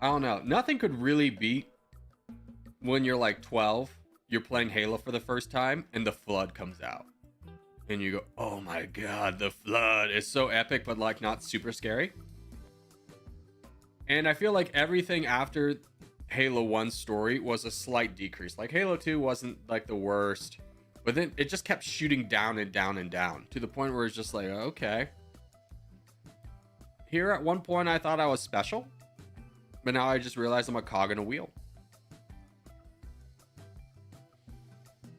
[SPEAKER 1] I don't know. Nothing could really beat when you're like 12, you're playing Halo for the first time, and the Flood comes out. and you go, oh my god, the flood is so epic, but like not super scary. And I feel like everything after Halo 1's story was a slight decrease. Like Halo 2 wasn't like the worst, but then it just kept shooting down and down and down to the point where it's just like, okay. Here at one point I thought I was special, but now I just realized I'm a cog in a wheel.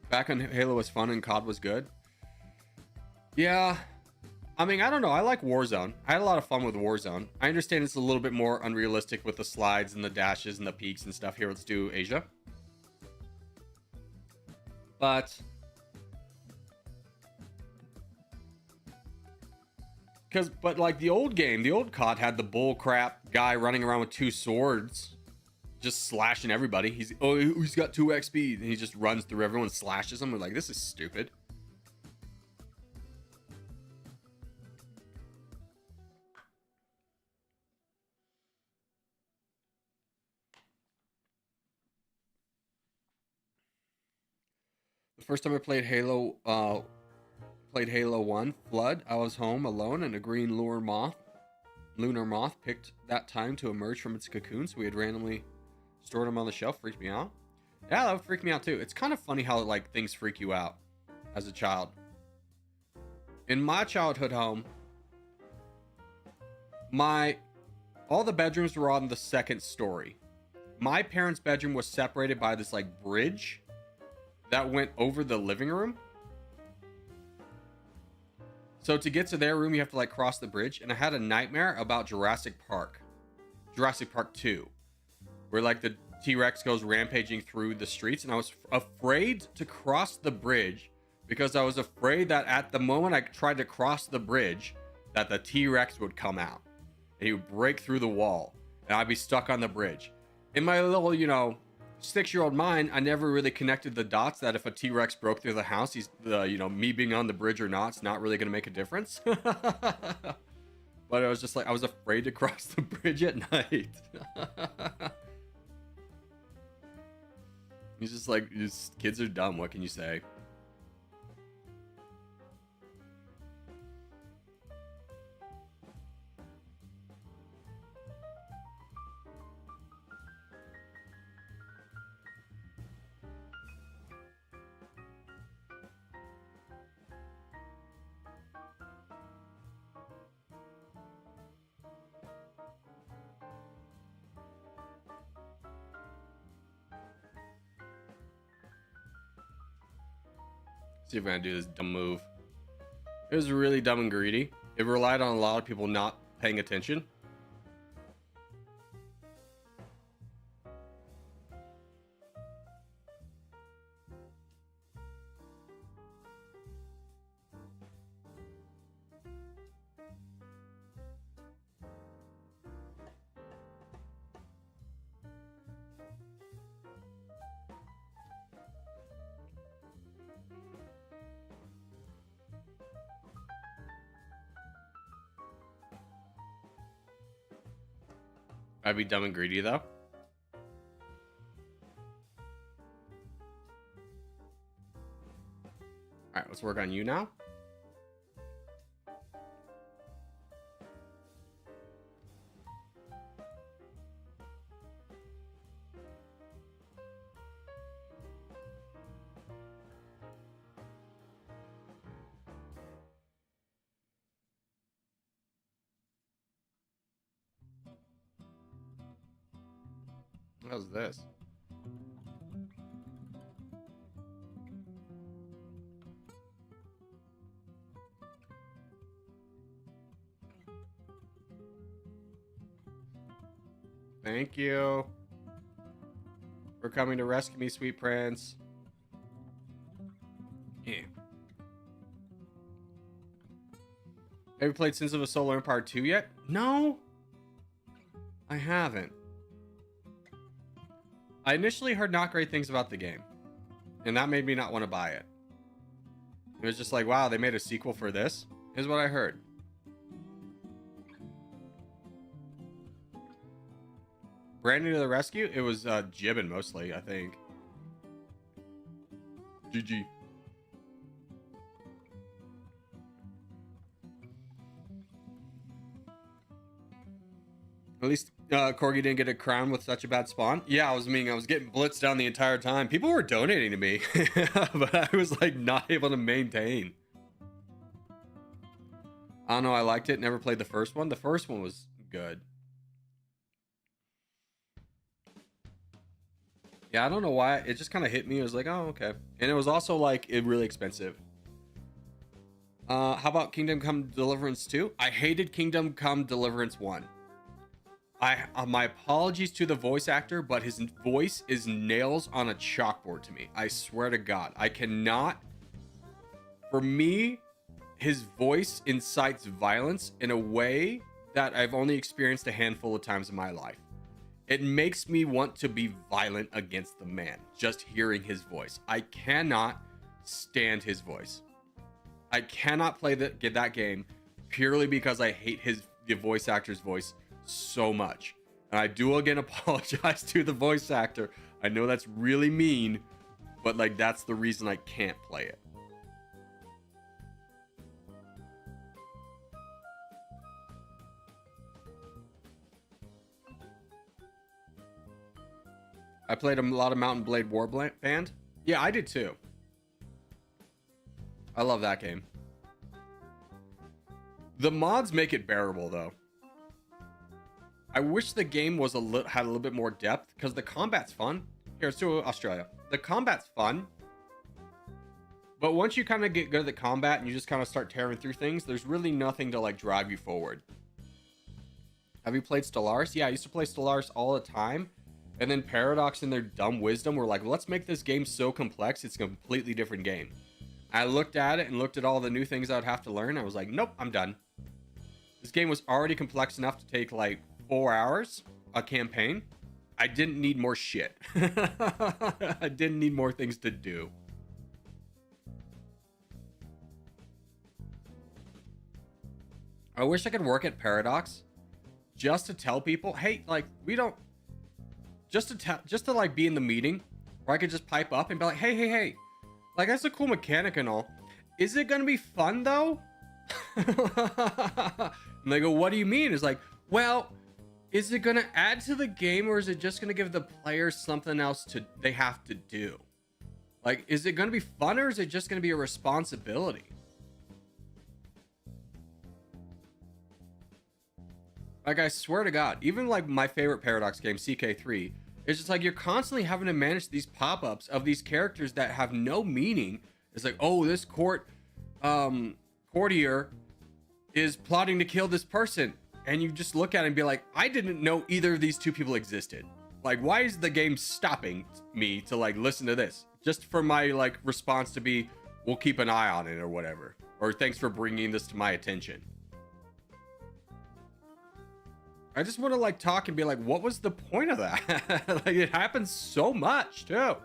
[SPEAKER 1] Back when Halo was fun and COD was good. Yeah. I mean, I don't know. I like Warzone. I had a lot of fun with Warzone. I understand it's a little bit more unrealistic with the slides and the dashes and the peaks and stuff. Here, let's do Asia. But like the old game, the old COD had the bull crap guy running around with 2 swords, just slashing everybody. He's got 2x speed, and he just runs through everyone, slashes them. We're like, this is stupid. The first time I played Halo 1 Flood, I was home alone, and a green lunar moth picked that time to emerge from its cocoon, so we had randomly stored them on the shelf. Freaked me out. Yeah, that would freak me out too. It's kind of funny how like things freak you out as a child. In my childhood home, all the bedrooms were on the 2nd story. My parents' bedroom was separated by this like bridge that went over the living room. So to get to their room, you have to like cross the bridge. And I had a nightmare about Jurassic Park 2, where like the T-Rex goes rampaging through the streets. And I was afraid to cross the bridge because I was afraid that at the moment I tried to cross the bridge, that the T-Rex would come out and he would break through the wall and I'd be stuck on the bridge. In my little, 6-year-old mind, I never really connected the dots that if a T-Rex broke through the house, me being on the bridge or not, it's not really going to make a difference. But I was just like, I was afraid to cross the bridge at night. He's just like, these kids are dumb. What can you say? See if I can do this dumb move. It was really dumb and greedy. It relied on a lot of people not paying attention. I'd be dumb and greedy though. Alright, let's work on you now. How's this? Thank you for coming to rescue me, sweet prince. Yeah. Have you played Sins of a Solar Empire 2 yet? No, I haven't. I initially heard not great things about the game, and that made me not want to buy it. It was just like, wow, they made a sequel for this? Is what I heard. Brandon to the rescue? It was Jibbin mostly, I think. GG. At least Corgi didn't get a crown with such a bad spawn. Yeah, I was getting blitzed down the entire time. People were donating to me, but I was like not able to maintain. I don't know. I liked it. Never played the first one. The first one was good. Yeah, I don't know why. It just kind of hit me. It was like, oh, okay. And it was also like really expensive. How about Kingdom Come Deliverance 2? I hated Kingdom Come Deliverance 1. My apologies to the voice actor, but his voice is nails on a chalkboard to me. I swear to God. I cannot. For me, his voice incites violence in a way that I've only experienced a handful of times in my life. It makes me want to be violent against the man, just hearing his voice. I cannot stand his voice. I cannot play that game purely because I hate the voice actor's voice so much. And I do again apologize to the voice actor. I know that's really mean, but like that's the reason I can't play it. I played a lot of Mountain Blade Warband. Yeah, I did too. I love that game. The mods make it bearable though. I wish the game was had a little bit more depth because the combat's fun. Here, let's do Australia. The combat's fun, but once you kind of get good at the combat and you just kind of start tearing through things, there's really nothing to like drive you forward. Have you played Stellaris? Yeah, I used to play Stellaris all the time. And then Paradox in their dumb wisdom were like, let's make this game so complex, it's a completely different game. I looked at it and looked at all the new things I would have to learn. I was like, nope, I'm done. This game was already complex enough to take like 4 hours a campaign. I didn't need more shit. I didn't need more things to do. I wish I could work at Paradox just to tell people, hey, like we don't, just to like be in the meeting where I could just pipe up and be like, hey, like that's a cool mechanic and all. Is it gonna be fun though? And they go, what do you mean? It's like, well, is it gonna add to the game or is it just gonna give the players something else they have to do? Like, is it gonna be fun or is it just gonna be a responsibility? Like, I swear to God, even like my favorite Paradox game, CK3, it's just like you're constantly having to manage these pop-ups of these characters that have no meaning. It's like, oh, this courtier is plotting to kill this person. And you just look at it and be like, I didn't know either of these two people existed. Like, why is the game stopping me to like listen to this? Just for my like response to be, we'll keep an eye on it or whatever. Or thanks for bringing this to my attention. I just want to like talk and be like, what was the point of that? Like, it happens so much too.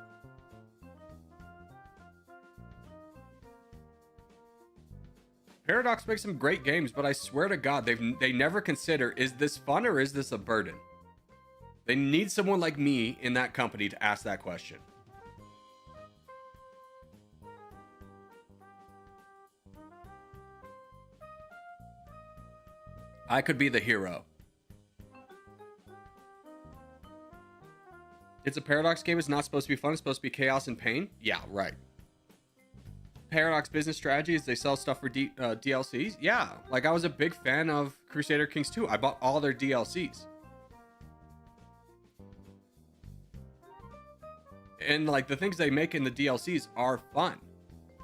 [SPEAKER 1] Paradox makes some great games, but I swear to God, they never consider, is this fun or is this a burden? They need someone like me in that company to ask that question. I could be the hero. It's a Paradox game. It's not supposed to be fun. It's supposed to be chaos and pain. Yeah, right. Paradox business strategy is they sell stuff for DLCs. Yeah, like I was a big fan of Crusader Kings 2. I bought all their DLCs. And like the things they make in the DLCs are fun.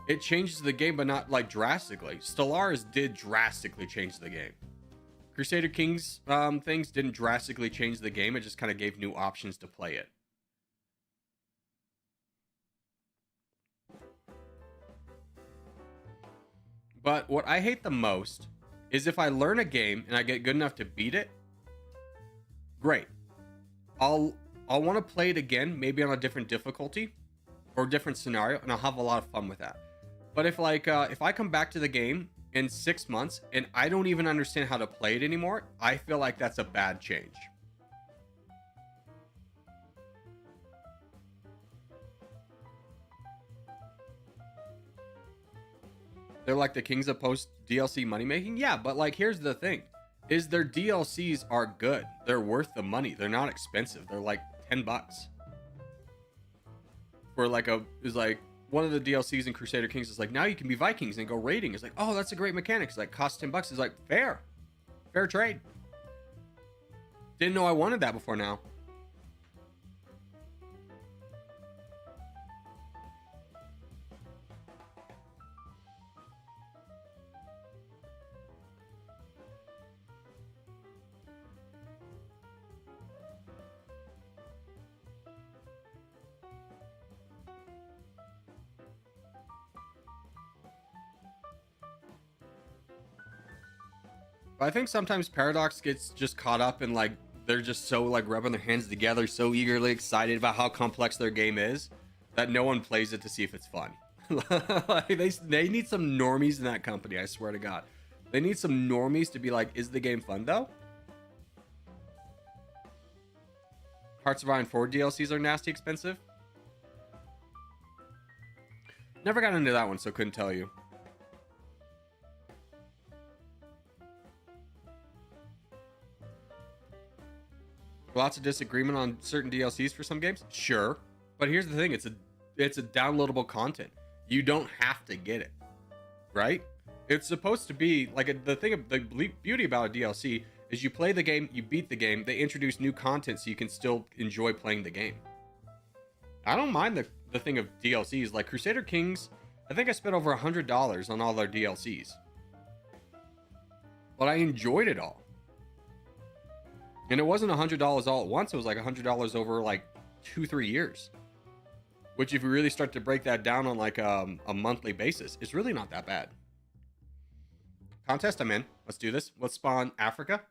[SPEAKER 1] It changes the game, but not like drastically. Stellaris did drastically change the game. Crusader Kings things didn't drastically change the game. It just kind of gave new options to play it. But what I hate the most is if I learn a game and I get good enough to beat it, great. I'll want to play it again, maybe on a different difficulty or different scenario, and I'll have a lot of fun with that. But if I come back to the game in 6 months and I don't even understand how to play it anymore, I feel like that's a bad change. They're like the kings of post DLC money making. Yeah, but like here's the thing. is their DLCs are good. They're worth the money. They're not expensive. They're like $10 for like is like one of the DLCs in Crusader Kings is like, now you can be Vikings and go raiding. It's like, oh, that's a great mechanic. It's like, costs $10. It's like, fair trade. Didn't know I wanted that before now. But I think sometimes Paradox gets just caught up in like, they're just so like rubbing their hands together, so eagerly excited about how complex their game is that no one plays it to see if it's fun. Like they need some normies in that company, I swear to God. They need some normies to be like, is the game fun though? Hearts of Iron 4 DLCs are nasty expensive. Never got into that one, so couldn't tell you. Lots of disagreement on certain DLCs for some games, sure, but here's the thing: it's a downloadable content. You don't have to get it, right? It's supposed to be like the beauty about a DLC is you play the game, you beat the game, they introduce new content so you can still enjoy playing the game. I don't mind the thing of DLCs. Like Crusader Kings, I think I spent over $100 on all their DLCs, but I enjoyed it all. And it wasn't $100 all at once. It was like $100 over like 2-3 years. Which, if you really start to break that down on like a monthly basis, it's really not that bad. Contest, I'm in. Let's do this. Let's spawn Africa.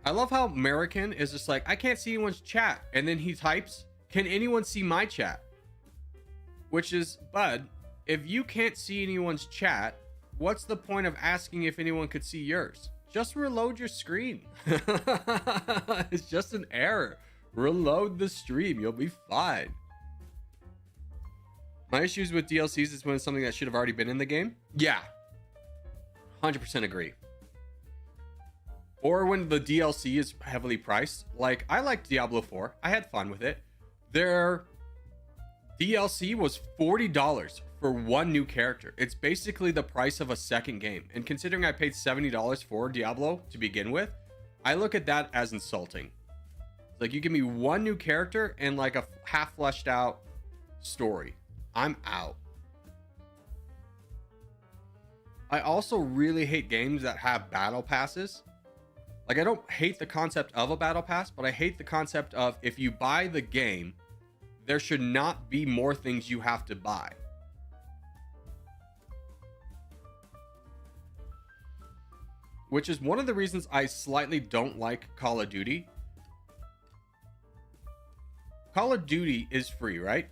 [SPEAKER 1] I love how American is just like, I can't see anyone's chat. And then he types, can anyone see my chat? Which is, bud, if you can't see anyone's chat, what's the point of asking if anyone could see yours? Just reload your screen. It's just an error. Reload the stream. You'll be fine. My issues with DLCs is when it's something that should have already been in the game. Yeah. 100% agree. Or when the DLC is heavily priced. Like, I liked Diablo 4. I had fun with it. Their DLC was $40 for one new character. It's basically the price of a second game. And considering I paid $70 for Diablo to begin with, I look at that as insulting. Like, you give me one new character and like a half fleshed out story. I'm out. I also really hate games that have battle passes. Like, I don't hate the concept of a battle pass, but I hate the concept of, if you buy the game, there should not be more things you have to buy. Which is one of the reasons I slightly don't like Call of Duty. Call of Duty is free, right?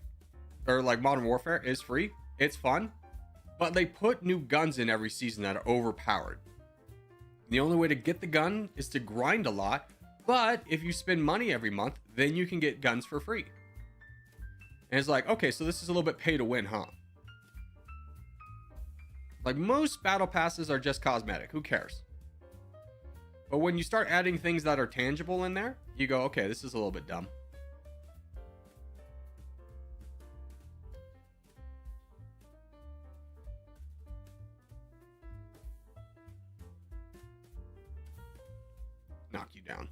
[SPEAKER 1] Or like Modern Warfare is free. It's fun. But they put new guns in every season that are overpowered. The only way to get the gun is to grind a lot. But if you spend money every month, then you can get guns for free. And it's like, okay, so this is a little bit pay to win, huh? Like, most battle passes are just cosmetic. Who cares? But when you start adding things that are tangible in there, you go, okay, this is a little bit dumb. Knock you down.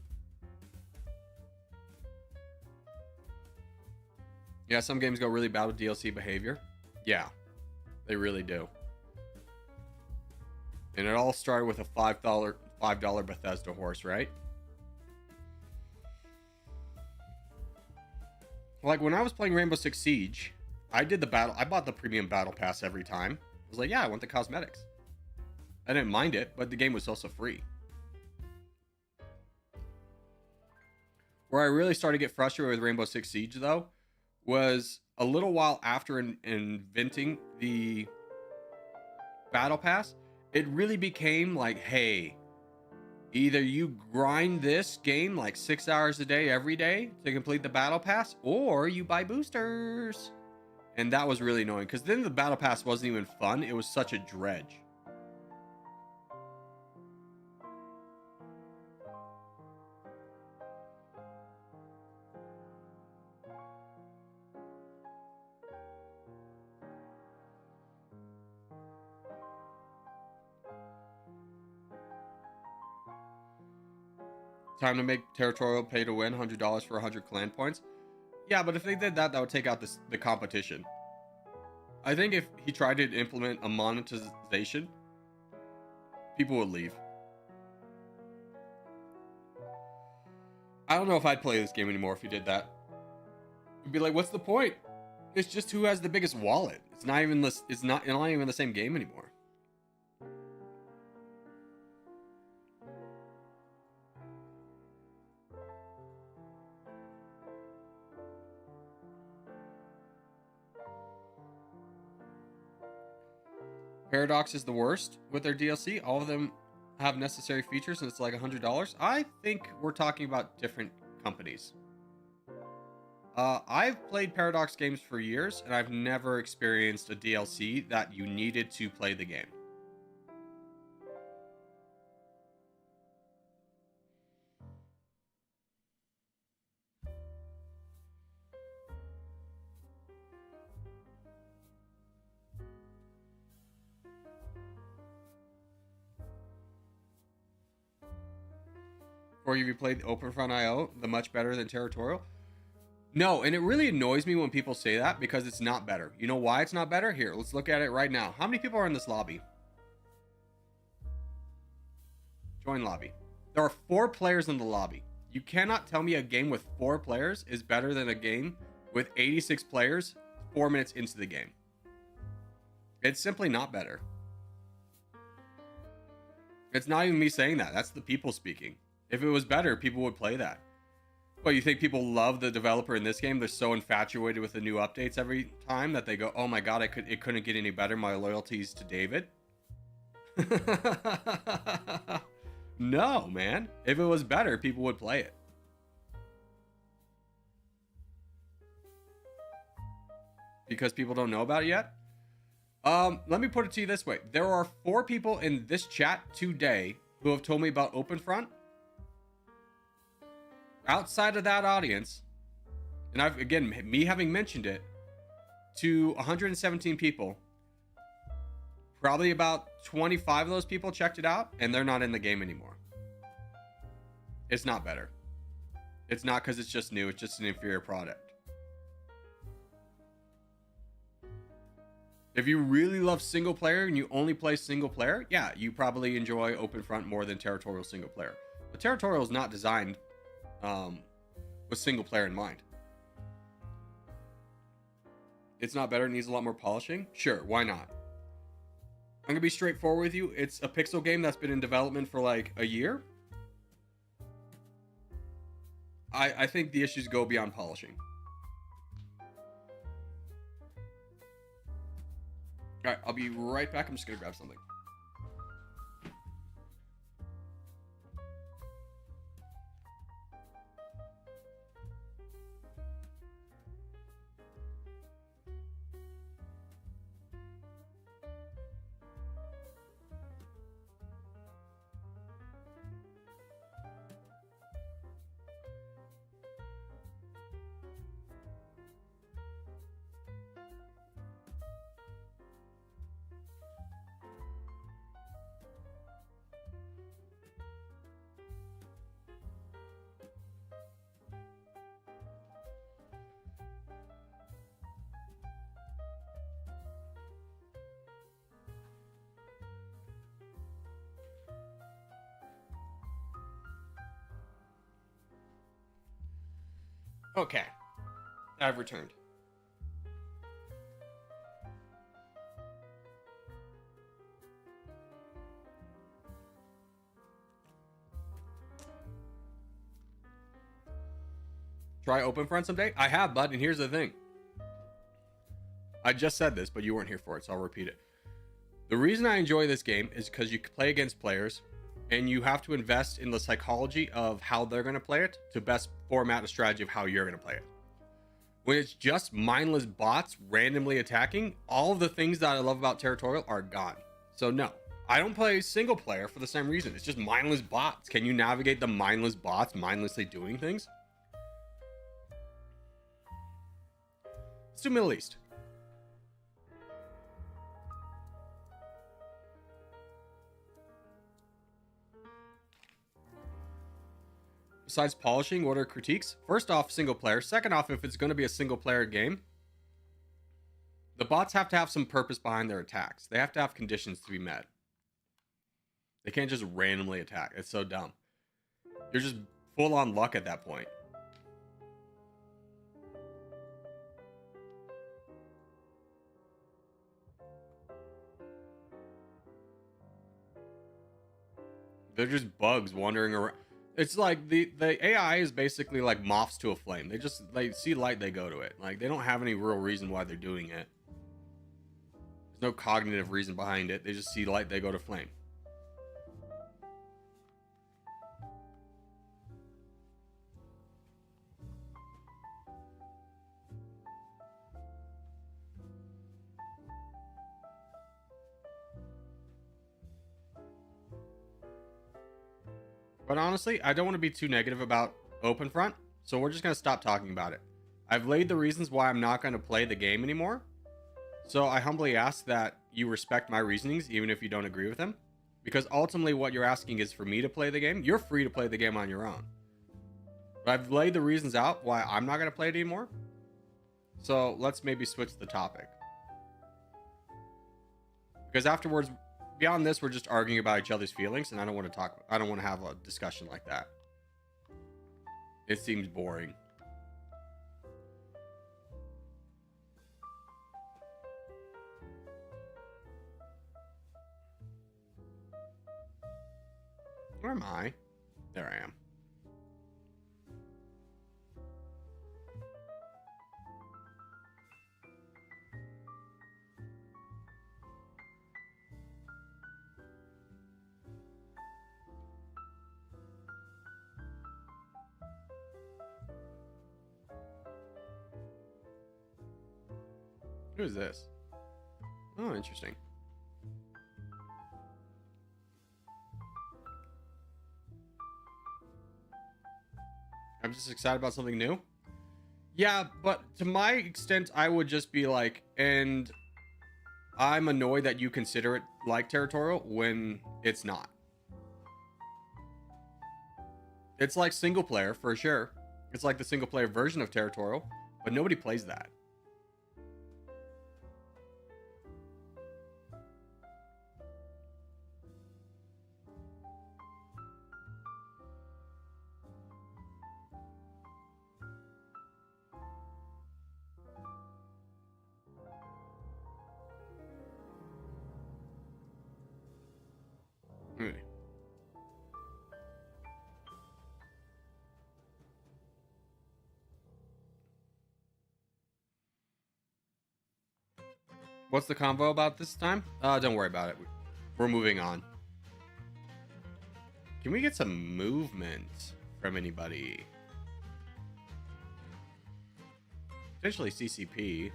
[SPEAKER 1] Yeah, some games go really bad with DLC behavior. Yeah, they really do. And it all started with a $5 Bethesda horse, right? Like, when I was playing Rainbow Six Siege, I bought the premium battle pass every time. I was like, yeah, I want the cosmetics. I didn't mind it, but the game was also free. Where I really started to get frustrated with Rainbow Six Siege, though, was a little while after inventing the battle pass. It really became like, hey, Either you grind this game like 6 hours a day every day to complete the battle pass, or you buy boosters. And that was really annoying because then the battle pass wasn't even fun. It was such a dredge. Time to make Territorial pay to win, $100 for 100 clan points. Yeah, but if they did that, that would take out the competition. I think if he tried to implement a monetization, people would leave. I don't know if I'd play this game anymore if he did that. It'd be like, what's the point? It's just who has the biggest wallet. It's not even this. It's not even the same game anymore. Paradox is the worst with their DLC. All of them have necessary features and it's like $100. I think we're talking about different companies. I've played Paradox games for years and I've never experienced a DLC that you needed to play the game. Or have you played OpenFront IO, the much better than Territorial? No, and it really annoys me when people say that because it's not better. You know why it's not better? Here, let's look at it right now. How many people are in this lobby? Join lobby. There are 4 players in the lobby. You cannot tell me a game with 4 players is better than a game with 86 players 4 minutes into the game. It's simply not better. It's not even me saying that. That's the people speaking. If it was better, people would play that. But you think people love the developer in this game? They're so infatuated with the new updates every time that they go, oh my god, it couldn't get any better. My loyalty's to David. No, man. If it was better, people would play it. Because people don't know about it yet? Let me put it to you this way. There are 4 people in this chat today who have told me about OpenFront. Outside of that audience, and I've, again, me having mentioned it to 117 people, probably about 25 of those people checked it out, and they're not in the game anymore. It's not better. It's not because it's just new. It's just an inferior product. If you really love single player and you only play single player, yeah, you probably enjoy OpenFront more than Territorial single player. But Territorial is not designed with single player in mind. It's not better. It needs a lot more polishing. Sure, why not? I'm gonna be straightforward with you. It's a pixel game that's been in development for like a year. I think the issues go beyond polishing. All right, I'll be right back. I'm just gonna grab something. Okay, I've returned. Try OpenFront someday? I have, bud, and here's the thing. I just said this, but you weren't here for it, so I'll repeat it. The reason I enjoy this game is because you play against players, and you have to invest in the psychology of how they're going to play it to best format a strategy of how you're going to play it. When it's just mindless bots randomly attacking, all of the things that I love about Territorial are gone. So no, I don't play single player for the same reason. It's just mindless bots. Can you navigate the mindless bots mindlessly doing things? Let's do Middle East. Besides polishing, what are critiques? First off, single player. Second off, if it's going to be a single player game, the bots have to have some purpose behind their attacks. They have to have conditions to be met. They can't just randomly attack. It's so dumb. You're just full on luck at that point. They're just bugs wandering around. It's like the AI is basically like moths to a flame. They see light, they go to it. Like they don't have any real reason why they're doing it. There's no cognitive reason behind it. They just see light, they go to flame. But honestly, I don't want to be too negative about Open Front, so we're just going to stop talking about it. I've laid the reasons why I'm not going to play the game anymore. So I humbly ask that you respect my reasonings, even if you don't agree with them. Because ultimately what you're asking is for me to play the game. You're free to play the game on your own. But I've laid the reasons out why I'm not going to play it anymore. So let's maybe switch the topic. Because afterwards, beyond this, we're just arguing about each other's feelings, and I don't want to have a discussion like that. It seems boring. Where am I? There I am. Who is this? Oh, interesting. I'm just excited about something new. Yeah, but to my extent, I would just be like, and I'm annoyed that you consider it like Territorial when it's not. It's like single player for sure. It's like the single player version of Territorial, but nobody plays that. Really. What's the convo about this time? Don't worry about it. We're moving on. Can we get some movement from anybody? Potentially CCP.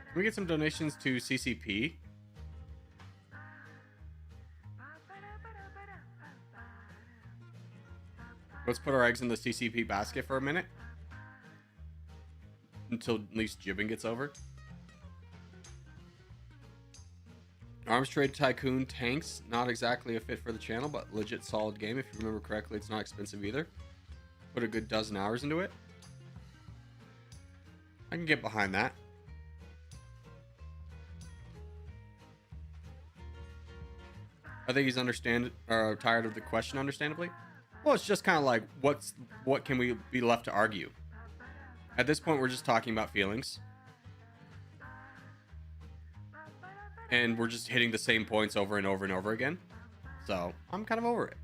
[SPEAKER 1] Can we get some donations to CCP? Let's put our eggs in the CCP basket for a minute. Until at least Jibbin gets over. Arms Trade Tycoon Tanks. Not exactly a fit for the channel, but legit solid game. If you remember correctly, it's not expensive either. Put a good dozen hours into it. I can get behind that. I think he's tired of the question, understandably. Well, it's just kind of like, what can we be left to argue? At this point, we're just talking about feelings. And we're just hitting the same points over and over and over again. So, I'm kind of over it.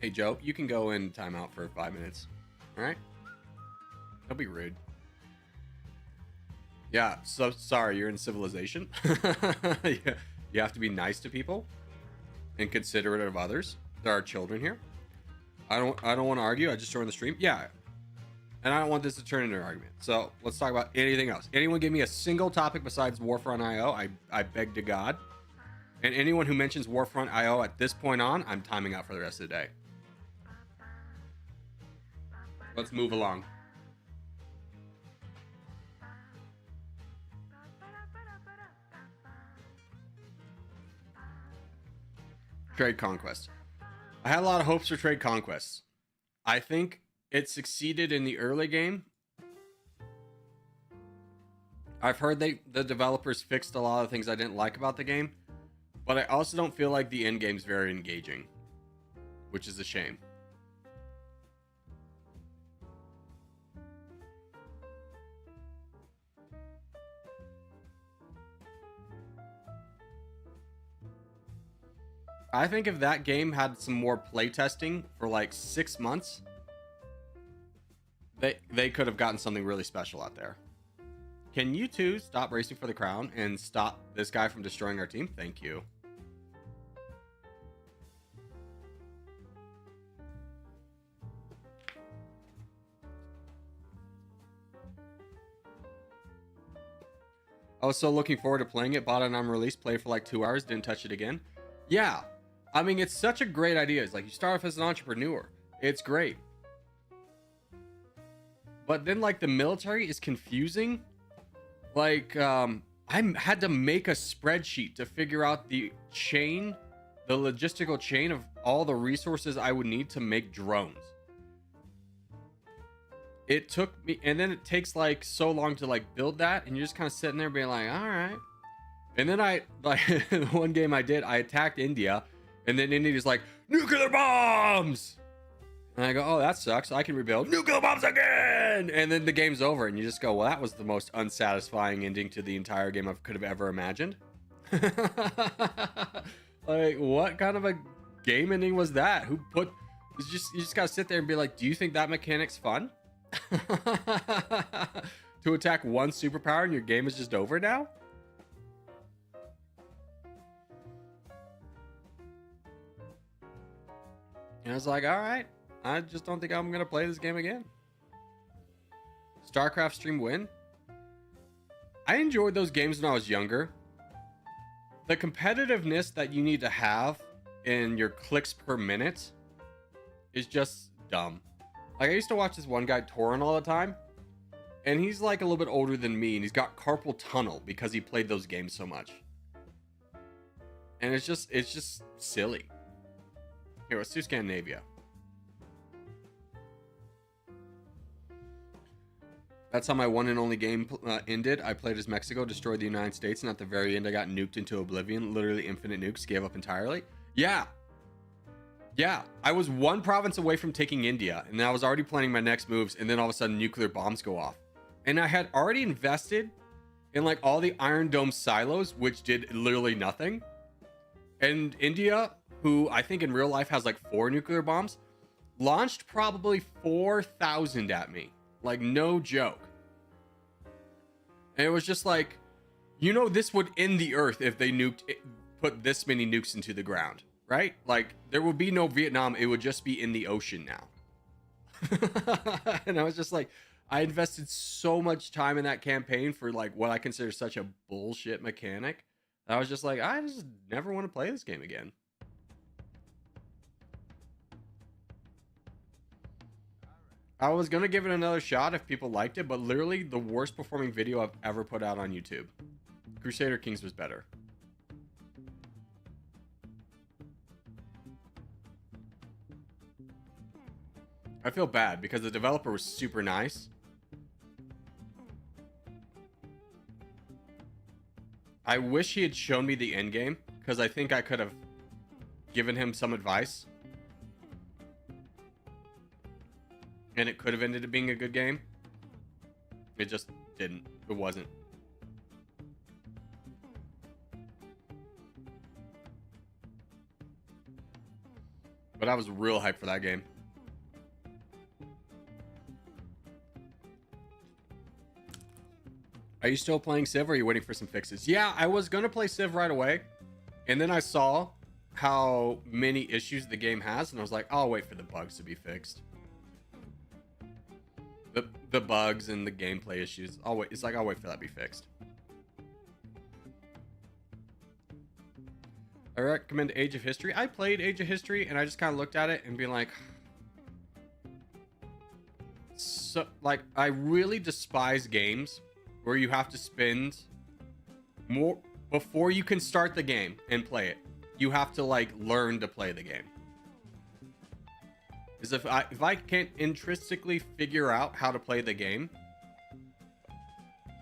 [SPEAKER 1] Hey, Joe, you can go in timeout for 5 minutes. All right? Don't be rude. Yeah, so sorry, you're in civilization. Yeah, you have to be nice to people and considerate of others. There are children here. I don't want to argue. I just joined the stream. Yeah. And I don't want this to turn into an argument. So let's talk about anything else. Anyone give me a single topic besides Warfront IO? I beg to God. And anyone who mentions Warfront IO at this point on, I'm timing out for the rest of the day. Let's move along. Trade Conquest. I had a lot of hopes for Trade Conquest. I think it succeeded in the early game. I've heard the developers fixed a lot of things I didn't like about the game, but I also don't feel like the end game's very engaging, which is a shame. I think if that game had some more playtesting for like 6 months, they could have gotten something really special out there. Can you two stop racing for the crown and stop this guy from destroying our team? Thank you. I was so looking forward to playing it. Bought it on release, played for like 2 hours, didn't touch it again. Yeah, I mean, it's such a great idea. It's like you start off as an entrepreneur. It's great. But then like the military is confusing. Like I had to make a spreadsheet to figure out the logistical chain of all the resources I would need to make drones. It took me, and then it takes like so long to like build that, and you're just kind of sitting there being like, all right. And then I like one game I attacked India, and then India's like, nuclear bombs. And I go, oh, that sucks. I can rebuild. Nuclear bombs again. And then the game's over, and you just go, well, that was the most unsatisfying ending to the entire game I could have ever imagined. Like, what kind of a game ending was that? You just gotta sit there and be like, do you think that mechanic's fun? To attack one superpower and your game is just over now? And I was like, all right, I just don't think I'm gonna play this game again. StarCraft stream win. I enjoyed those games when I was younger. The competitiveness that you need to have in your clicks per minute is just dumb. Like, I used to watch this one guy, Torin, all the time, and he's like a little bit older than me, and he's got carpal tunnel because he played those games so much. And it's just silly. Here, let's do Scandinavia. That's how my one and only game ended. I played as Mexico, destroyed the United States, and at the very end, I got nuked into oblivion. Literally infinite nukes, gave up entirely. Yeah. Yeah, I was one province away from taking India, and I was already planning my next moves, and then all of a sudden, nuclear bombs go off. And I had already invested in like all the Iron Dome silos, which did literally nothing. And India, who I think in real life has like 4 nuclear bombs, launched probably 4,000 at me. Like, no joke. And it was just like, you know, this would end the earth if they put this many nukes into the ground, right? Like, there would be no Vietnam. It would just be in the ocean now. And I was just like, I invested so much time in that campaign for like what I consider such a bullshit mechanic. I was just like, I just never want to play this game again. I was going to give it another shot if people liked it, but literally the worst performing video I've ever put out on YouTube. Crusader Kings was better. I feel bad because the developer was super nice. I wish he had shown me the end game because I think I could have given him some advice. And it could have ended up being a good game. It just didn't. It wasn't. But I was real hyped for that game. Are you still playing Civ, or are you waiting for some fixes? Yeah, I was gonna play Civ right away, and then I saw how many issues the game has, and I was like, I'll wait for the bugs to be fixed. The bugs and the gameplay issues. I'll wait. It's like I'll wait for that to be fixed. I recommend Age of History. I played Age of History, and I just kind of looked at it and be like, so like I really despise games where you have to spend more before you can start the game and play it. You have to like learn to play the game. Is if I can't intrinsically figure out how to play the game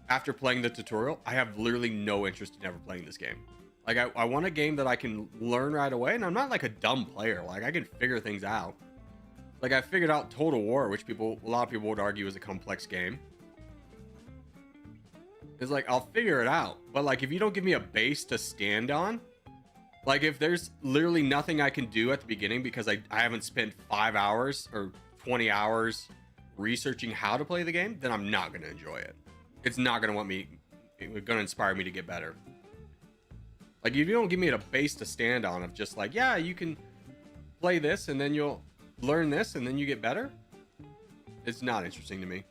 [SPEAKER 1] after playing the tutorial, I have literally no interest in ever playing this game. Like I want a game that I can learn right away, and I'm not like a dumb player. Like I can figure things out. Like I figured out Total War, which a lot of people would argue is a complex game. It's like I'll figure it out, but like if you don't give me a base to stand on, like if there's literally nothing I can do at the beginning because I haven't spent 5 hours or 20 hours researching how to play the game, then I'm not going to enjoy it. It's not going to inspire me to get better. Like if you don't give me a base to stand on of just like, yeah, you can play this and then you'll learn this and then you get better, it's not interesting to me.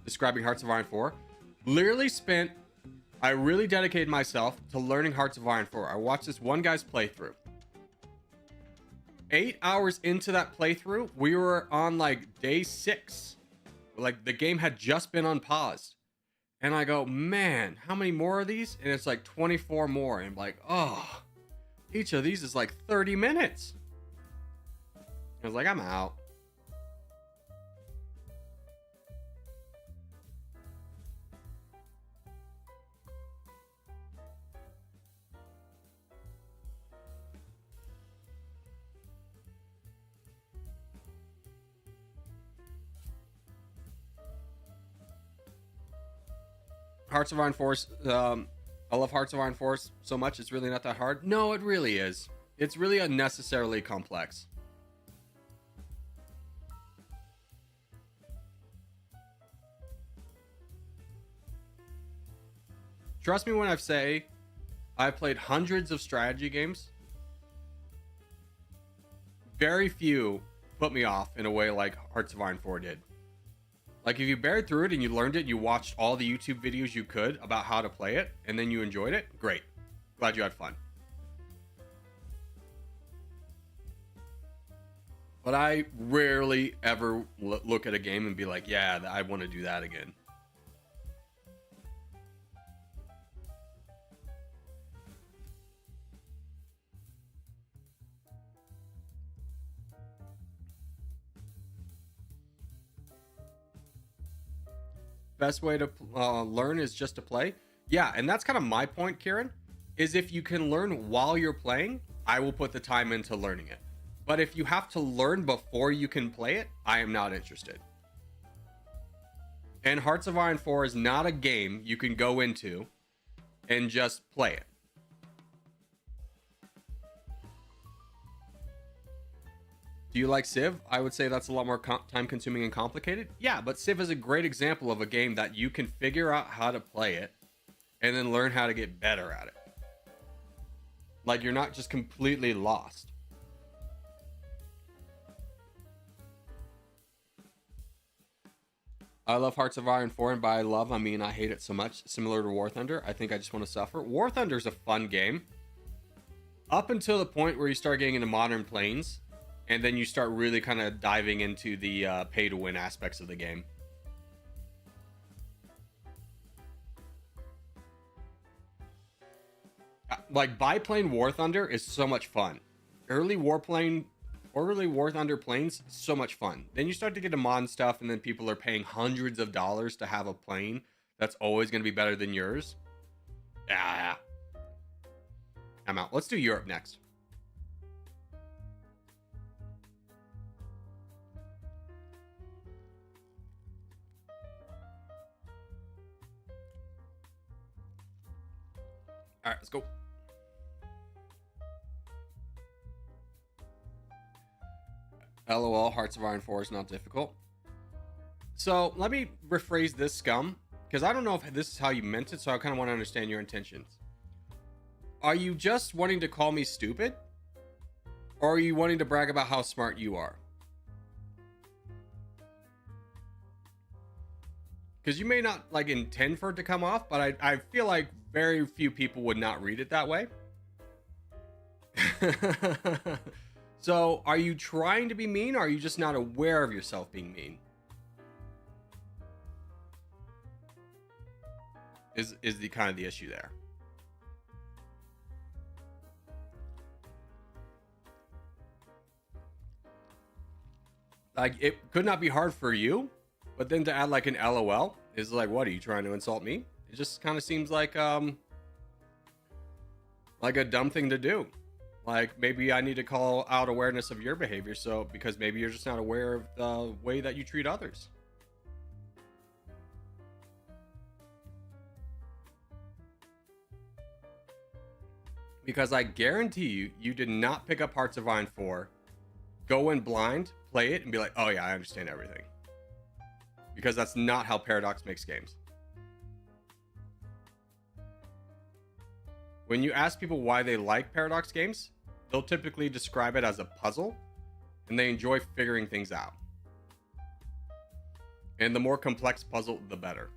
[SPEAKER 1] Describing Hearts of Iron 4. Literally I really dedicated myself to learning Hearts of Iron 4. I watched this one guy's playthrough. 8 hours into that playthrough, we were on like day 6. Like the game had just been unpaused. And I go, man, how many more are these? And it's like 24 more. And I'm like, oh, each of these is like 30 minutes. I was like, I'm out. Hearts of Iron 4, I love Hearts of Iron 4 so much, it's really not that hard. No, it really is. It's really unnecessarily complex. Trust me when I say I've played hundreds of strategy games. Very few put me off in a way like Hearts of Iron 4 did. Like if you bared through it and you learned it, you watched all the YouTube videos you could about how to play it, and then you enjoyed it, great. Glad you had fun. But I rarely ever look at a game and be like, yeah, I want to do that again. Best way to learn is just to play. Yeah, and that's kind of my point, Kieran, is if you can learn while you're playing, I will put the time into learning it. But if you have to learn before you can play it, I am not interested. And Hearts of Iron 4 is not a game you can go into and just play it. Do you like Civ? I would say that's a lot more time consuming and complicated. Yeah, but Civ is a great example of a game that you can figure out how to play it and then learn how to get better at it. Like you're not just completely lost. I love Hearts of Iron 4, and by love, I mean I hate it so much. Similar to War Thunder, I think I just want to suffer. War Thunder is a fun game. Up until the point where you start getting into modern planes, and then you start really kind of diving into the pay-to-win aspects of the game. Like, biplane War Thunder is so much fun. Early War Thunder planes, so much fun. Then you start to get to mod stuff, and then people are paying hundreds of dollars to have a plane that's always going to be better than yours. Yeah. I'm out. Let's do Europe next. All right, let's go. LOL, Hearts of Iron 4 is not difficult. So let me rephrase this, scum, because I don't know if this is how you meant it, so I kind of want to understand your intentions. Are you just wanting to call me stupid? Or are you wanting to brag about how smart you are? Because you may not like intend for it to come off, but I feel like very few people would not read it that way. So are you trying to be mean, or are you just not aware of yourself being mean? Is the kind of the issue there. Like, it could not be hard for you, but then to add like an LOL is like, what, are you trying to insult me? It just kind of seems like a dumb thing to do. Like, maybe I need to call out awareness of your behavior, so because maybe you're just not aware of the way that you treat others. Because I guarantee you, you did not pick up Hearts of Iron 4, go in blind, play it, and be like, oh yeah, I understand everything. Because that's not how Paradox makes games. When you ask people why they like Paradox games, they'll typically describe it as a puzzle, and they enjoy figuring things out. And the more complex puzzle, the better.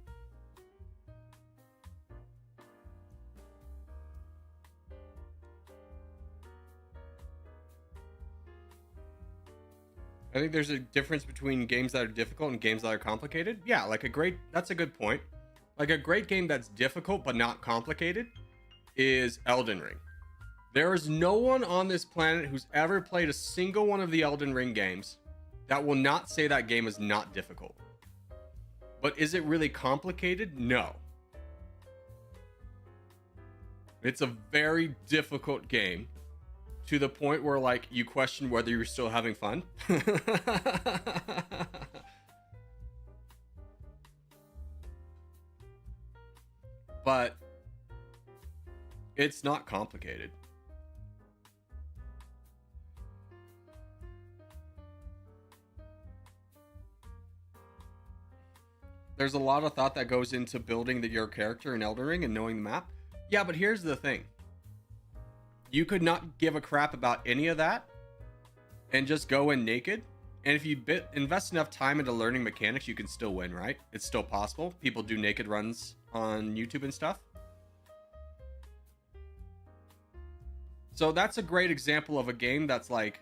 [SPEAKER 1] I think there's a difference between games that are difficult and games that are complicated. Yeah, like that's a good point. Like a great game that's difficult but not complicated is Elden Ring. There is no one on this planet who's ever played a single one of the Elden Ring games that will not say that game is not difficult. But is it really complicated? No. It's a very difficult game, to the point where like you question whether you're still having fun. But it's not complicated. There's a lot of thought that goes into building your character in Elden Ring and knowing the map. Yeah, but here's the thing. You could not give a crap about any of that and just go in naked. And if you invest enough time into learning mechanics, you can still win, right? It's still possible. People do naked runs on YouTube and stuff. So that's a great example of a game that's like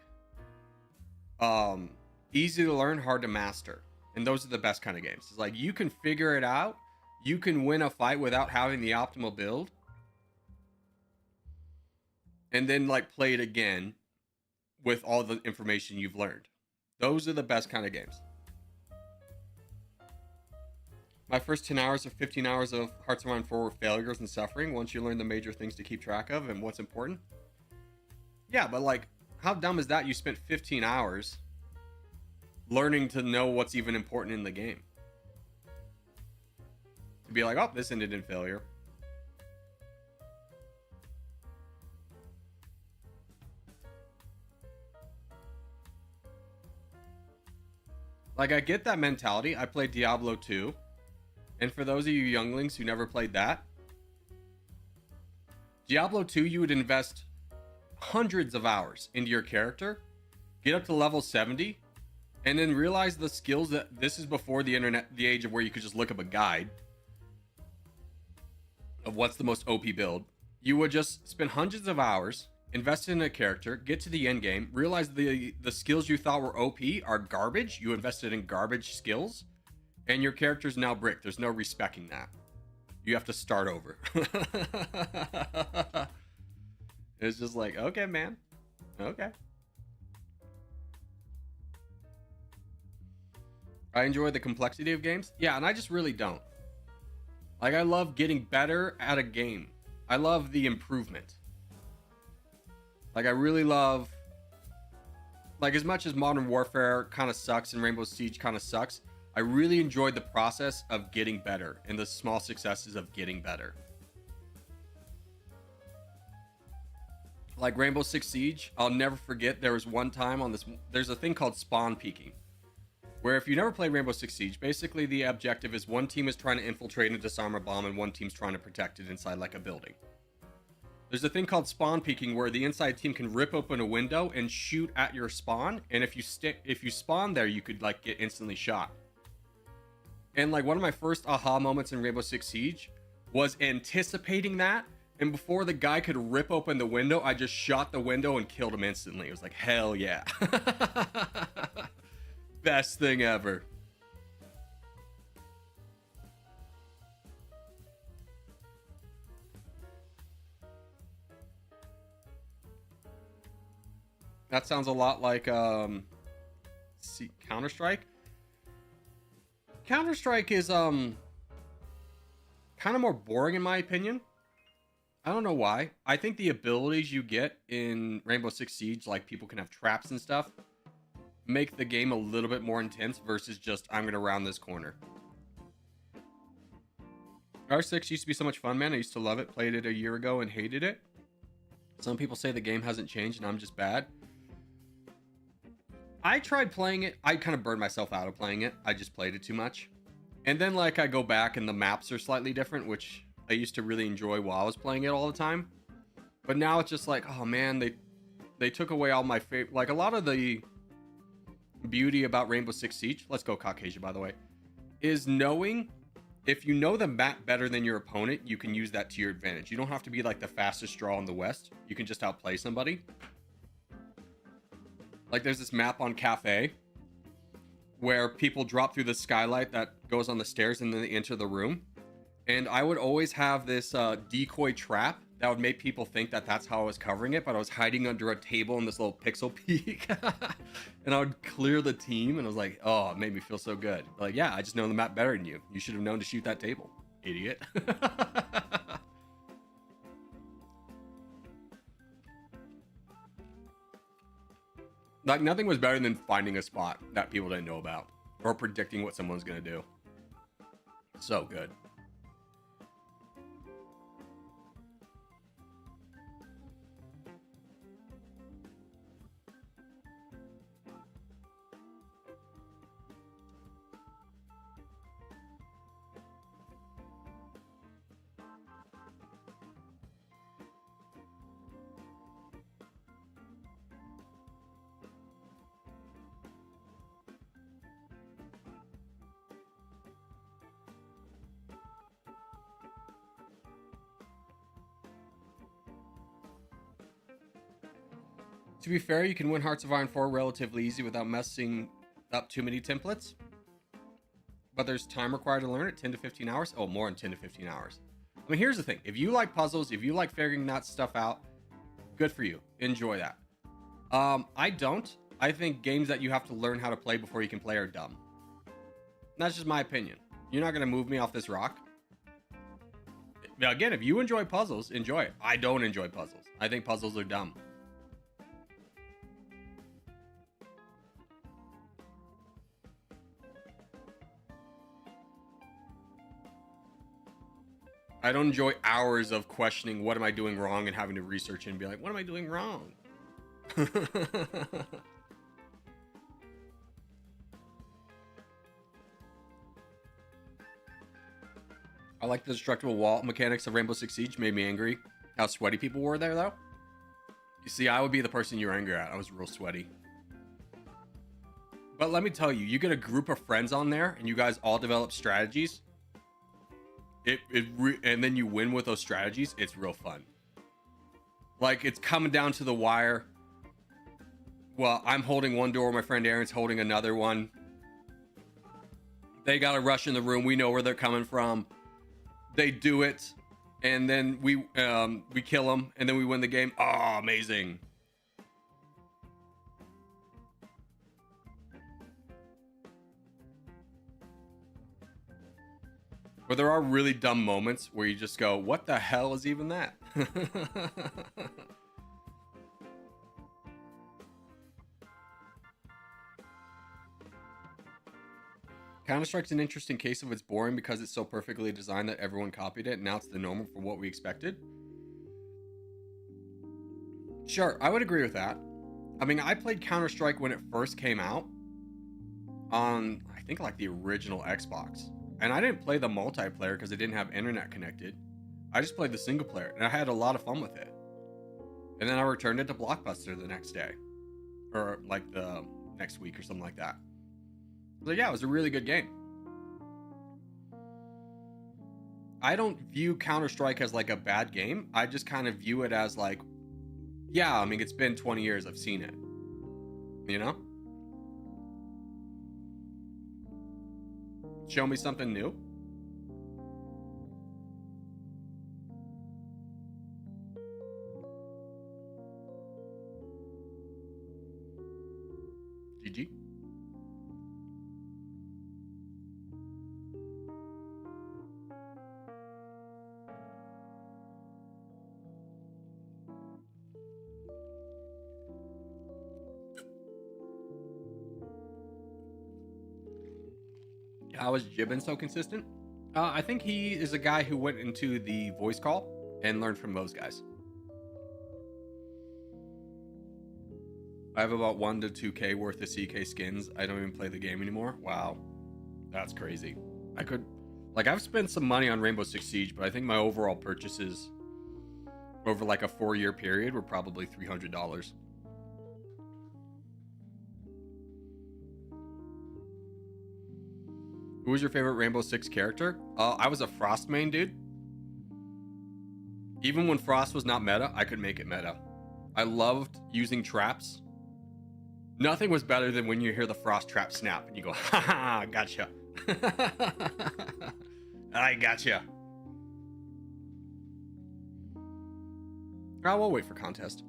[SPEAKER 1] easy to learn, hard to master. And those are the best kind of games. It's like you can figure it out. You can win a fight without having the optimal build. And then like play it again with all the information you've learned. Those are the best kind of games. My first 10 hours or 15 hours of Hearts of Iron 4 were failures and suffering once you learn the major things to keep track of and what's important. Yeah, but like, how dumb is that? You spent 15 hours learning to know what's even important in the game. To be like, oh, this ended in failure. Like, I get that mentality. I played Diablo 2. And for those of you younglings who never played that, Diablo 2, you would invest hundreds of hours into your character, get up to level 70, and then realize the skills that this is before the internet, the age of where you could just look up a guide of what's the most OP build. You would just spend hundreds of hours, invest in a character, get to the end game, realize the skills you thought were OP are garbage. You invested in garbage skills, and your character's now brick. There's no respecting that. You have to start over. It's just like, okay, man. Okay. I enjoy the complexity of games. Yeah, and I just really don't. Like, I love getting better at a game. I love the improvement. Like, I really love... Like, as much as Modern Warfare kind of sucks and Rainbow Siege kind of sucks, I really enjoyed the process of getting better and the small successes of getting better. Like Rainbow Six Siege, I'll never forget. There was one time on this. There's a thing called spawn peeking, where if you never played Rainbow Six Siege, basically the objective is one team is trying to infiltrate and disarm a bomb, and one team's trying to protect it inside like a building. There's a thing called spawn peeking where the inside team can rip open a window and shoot at your spawn, and if you spawn there, you could like get instantly shot. And like one of my first aha moments in Rainbow Six Siege was anticipating that, and before the guy could rip open the window, I just shot the window and killed him instantly. It was like, hell yeah. Best thing ever. That sounds a lot like Counter-Strike. Counter-Strike is kind of more boring in my opinion. I don't know why. I think the abilities you get in Rainbow Six Siege, like people can have traps and stuff, make the game a little bit more intense versus just I'm gonna round this corner. R6 used to be so much fun, man. I used to love it. Played it a year ago and hated it. Some people say the game hasn't changed and I'm just bad. I tried playing it. I kind of burned myself out of playing it. I just played it too much. And then like I go back and the maps are slightly different, which I used to really enjoy while I was playing it all the time. But now it's just like, oh man, they took away all my favorite, like a lot of the beauty about Rainbow Six Siege, let's go Caucasia by the way, is knowing if you know the map better than your opponent, you can use that to your advantage. You don't have to be like the fastest straw in the West. You can just outplay somebody. Like there's this map on Cafe where people drop through the skylight that goes on the stairs and then they enter the room. And I would always have this decoy trap that would make people think that that's how I was covering it, but I was hiding under a table in this little pixel peak. And I would clear the team and I was like, oh, it made me feel so good. Like, yeah, I just know the map better than you. You should have known to shoot that table, idiot. Like nothing was better than finding a spot that people didn't know about or predicting what someone's gonna do. So good. To be fair, you can win Hearts of Iron 4 relatively easy without messing up too many templates. But there's time required to learn it, 10 to 15 hours. Oh, more than 10 to 15 hours. I mean, here's the thing. If you like puzzles, if you like figuring that stuff out, good for you. Enjoy that. I don't. I think games that you have to learn how to play before you can play are dumb. That's just my opinion. You're not going to move me off this rock. Now, again, if you enjoy puzzles, enjoy it. I don't enjoy puzzles. I think puzzles are dumb. I don't enjoy hours of questioning what am I doing wrong and having to research it and be like, what am I doing wrong? I like the destructible wall mechanics of Rainbow Six Siege. Made me angry. How sweaty people were there, though. You see, I would be the person you're angry at. I was real sweaty. But let me tell you, you get a group of friends on there and you guys all develop strategies. And then you win with those strategies. It's real fun. Like, it's coming down to the wire. Well, I'm holding one door. My friend Aaron's holding another one. They got to rush in the room. We know where they're coming from. They do it. And then we kill them. And then we win the game. Oh, amazing. But there are really dumb moments where you just go, what the hell is even that? Counter-Strike's an interesting case of it's boring because it's so perfectly designed that everyone copied it, and now it's the normal for what we expected. Sure, I would agree with that. I mean, I played Counter-Strike when it first came out on, I think, like the original Xbox. And I didn't play the multiplayer because it didn't have internet connected. I just played the single player, and I had a lot of fun with it. And then I returned it to Blockbuster the next day, or like the next week or something like that. But yeah, it was a really good game. I don't view Counter-Strike as like a bad game. I just kind of view it as like, yeah, I mean, it's been 20 years. I've seen it. You know? Show me something new. GG. How is Jibbin so consistent? I think he is a guy who went into the voice call and learned from those guys. I have about 1 to 2K worth of CK skins. I don't even play the game anymore. Wow. That's crazy. I've spent some money on Rainbow Six Siege, but I think my overall purchases over like a 4-year period were probably $300. Who was your favorite Rainbow Six character? I was a Frost main, dude. Even when Frost was not meta, I could make it meta. I loved using traps. Nothing was better than when you hear the Frost trap snap and you go, ha, gotcha. I gotcha. I will wait for contest.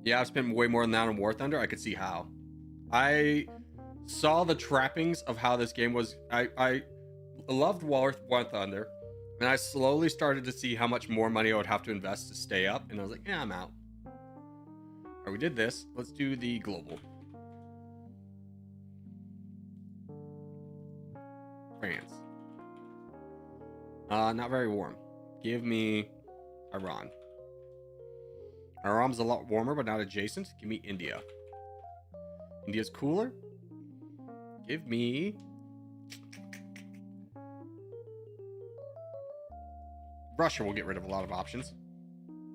[SPEAKER 1] Yeah, I've spent way more than that on War Thunder. I could see how. I saw the trappings of how this game was. I loved War Thunder, and I slowly started to see how much more money I would have to invest to stay up, and I was like, yeah, I'm out. All right, we did this. Let's do the global. France. Not very warm. Give me Iran. Iran's a lot warmer, but not adjacent. Give me India. India's cooler. Give me Russia. Will get rid of a lot of options.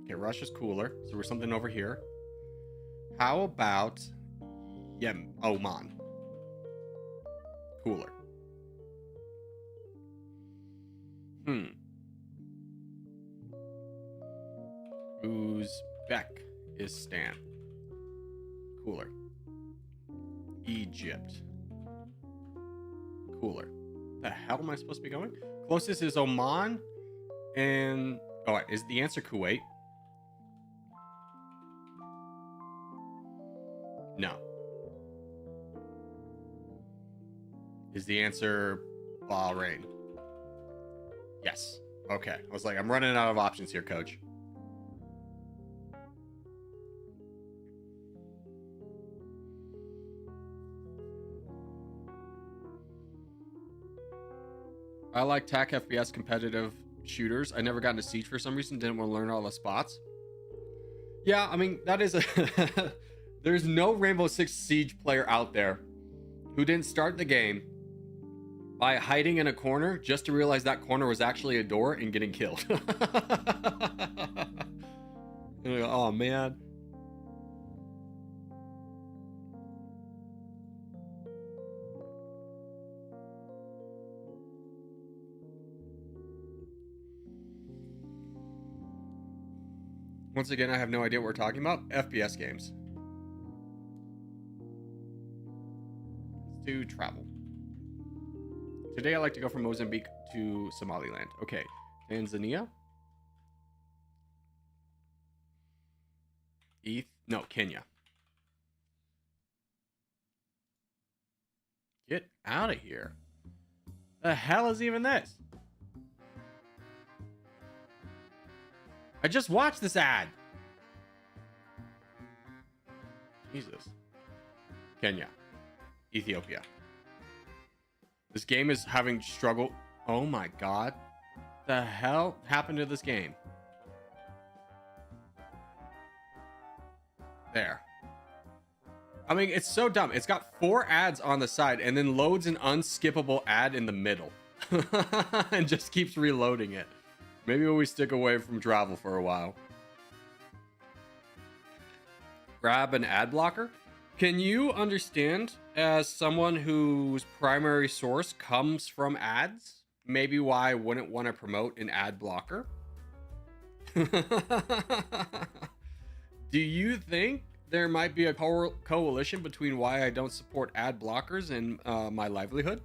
[SPEAKER 1] Okay, Russia's cooler, so we're something over here. How about Oman? Cooler. Uzbekistan. Cooler. Egypt. Cooler. The hell am I supposed to be going? Closest is Oman, and is the answer Kuwait? No. Is the answer Bahrain? Yes. Okay. I was like, I'm running out of options here, coach. I like TAC FPS competitive shooters. I never got into Siege for some reason. Didn't want to learn all the spots. Yeah, I mean, that is a... There's no Rainbow Six Siege player out there who didn't start the game by hiding in a corner just to realize that corner was actually a door and getting killed. And go, oh, man. Once again, I have no idea what we're talking about. FPS games. Let's do travel. Today I like to go from Mozambique to Somaliland. Okay. Tanzania. Kenya. Get out of here. The hell is even this? I just watched this ad. Jesus. Kenya. Ethiopia. This game is having struggle. Oh my god. The hell happened to this game? There. I mean, it's so dumb. It's got 4 ads on the side and then loads an unskippable ad in the middle and just keeps reloading it. Maybe we stick away from travel for a while. Grab an ad blocker. Can you understand, as someone whose primary source comes from ads, maybe why I wouldn't want to promote an ad blocker? Do you think there might be a coalition between why I don't support ad blockers and my livelihood?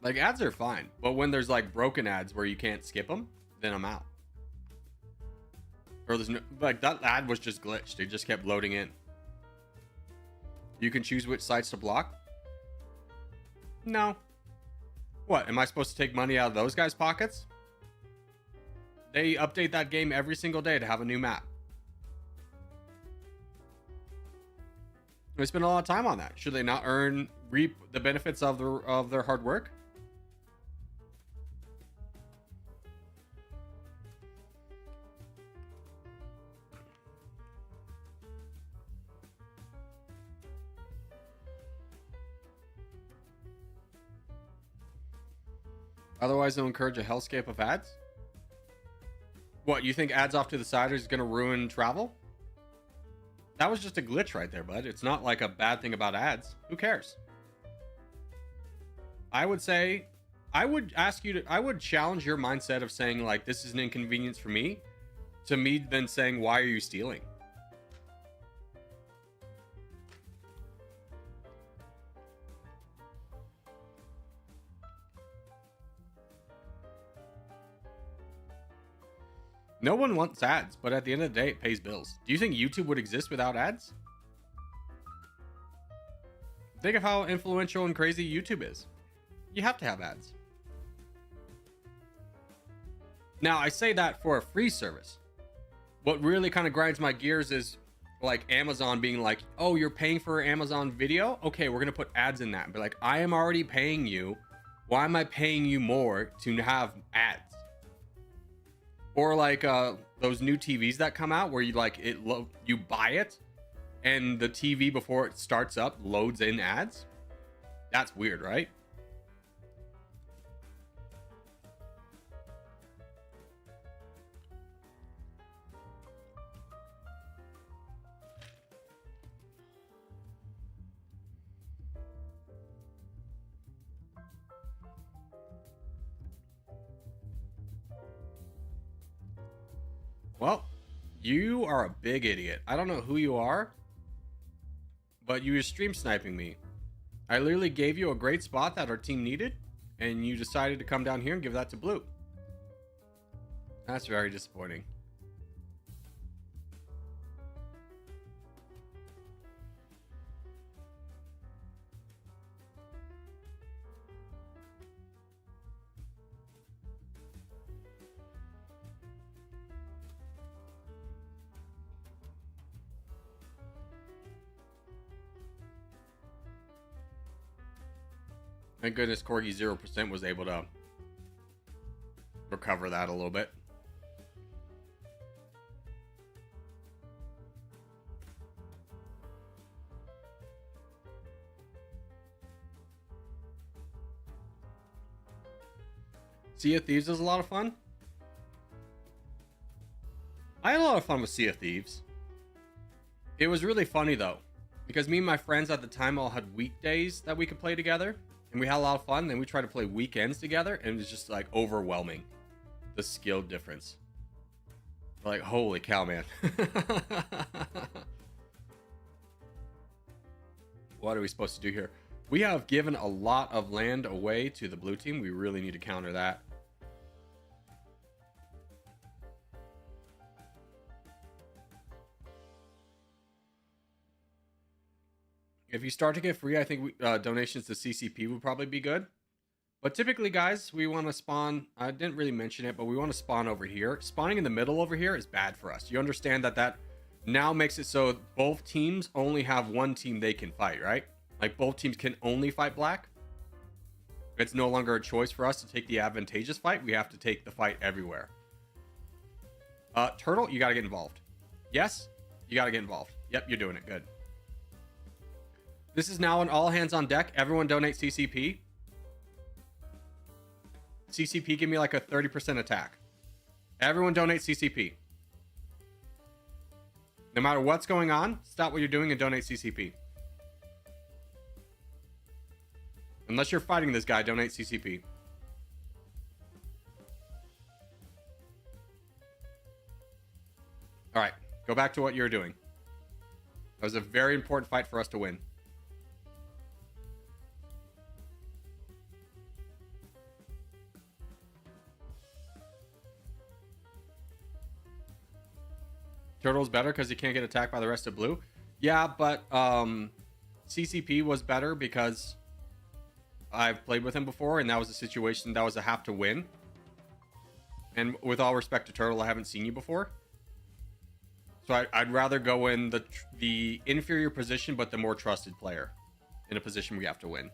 [SPEAKER 1] Like, ads are fine, but when there's like broken ads where you can't skip them, then I'm out. Or there's no, like, that ad was just glitched. It just kept loading in. You can choose which sites to block. No. What, am I supposed to take money out of those guys' pockets? They update that game every single day to have a new map. They spend a lot of time on that. Should they not reap the benefits of their hard work? Otherwise, they'll encourage a hellscape of ads. What, you think ads off to the side is going to ruin travel? That was just a glitch right there, bud. It's not like a bad thing about ads. Who cares? I would say, I would challenge your mindset of saying, like, this is an inconvenience for me, to me then saying, why are you stealing? No one wants ads, but at the end of the day, it pays bills. Do you think YouTube would exist without ads? Think of how influential and crazy YouTube is. You have to have ads. Now, I say that for a free service. What really kind of grinds my gears is like Amazon being like, oh, you're paying for Amazon video? Okay, we're going to put ads in that. But like, I am already paying you. Why am I paying you more to have ads? Or like those new TVs that come out where you like you buy it and the TV before it starts up loads in ads. That's weird, right? Well, you are a big idiot. I don't know who you are, but you were stream sniping me. I literally gave you a great spot that our team needed, and you decided to come down here and give that to Blue. That's very disappointing. Thank goodness Corgi 0% was able to recover that a little bit. Sea of Thieves is a lot of fun. I had a lot of fun with Sea of Thieves. It was really funny though, because me and my friends at the time all had weekdays that we could play together. And we had a lot of fun. Then we tried to play weekends together, and it was just like overwhelming, the skill difference. Like, holy cow, man. What are we supposed to do here? We have given a lot of land away to the blue team. We really need to counter that. If you start to get free, I think donations to CCP would probably be good. But typically, guys, we want to spawn. I didn't really mention it, but we want to spawn over here. Spawning in the middle over here is bad for us. You understand that now makes it so both teams only have one team they can fight, right? Like both teams can only fight black. It's no longer a choice for us to take the advantageous fight. We have to take the fight everywhere. Turtle, you got to get involved. Yes, you got to get involved. Yep, you're doing it. Good. This is now an all hands on deck. Everyone donate CCP. CCP, give me like a 30% attack. Everyone donate CCP. No matter what's going on, stop what you're doing and donate CCP. Unless you're fighting this guy, donate CCP. All right, go back to what you were doing. That was a very important fight for us to win. Turtle's better because he can't get attacked by the rest of blue. Yeah, but CCP was better because I've played with him before, and that was a situation that was a have to win. And with all respect to Turtle, I haven't seen you before. So I'd rather go in the inferior position, but the more trusted player in a position where you have to win.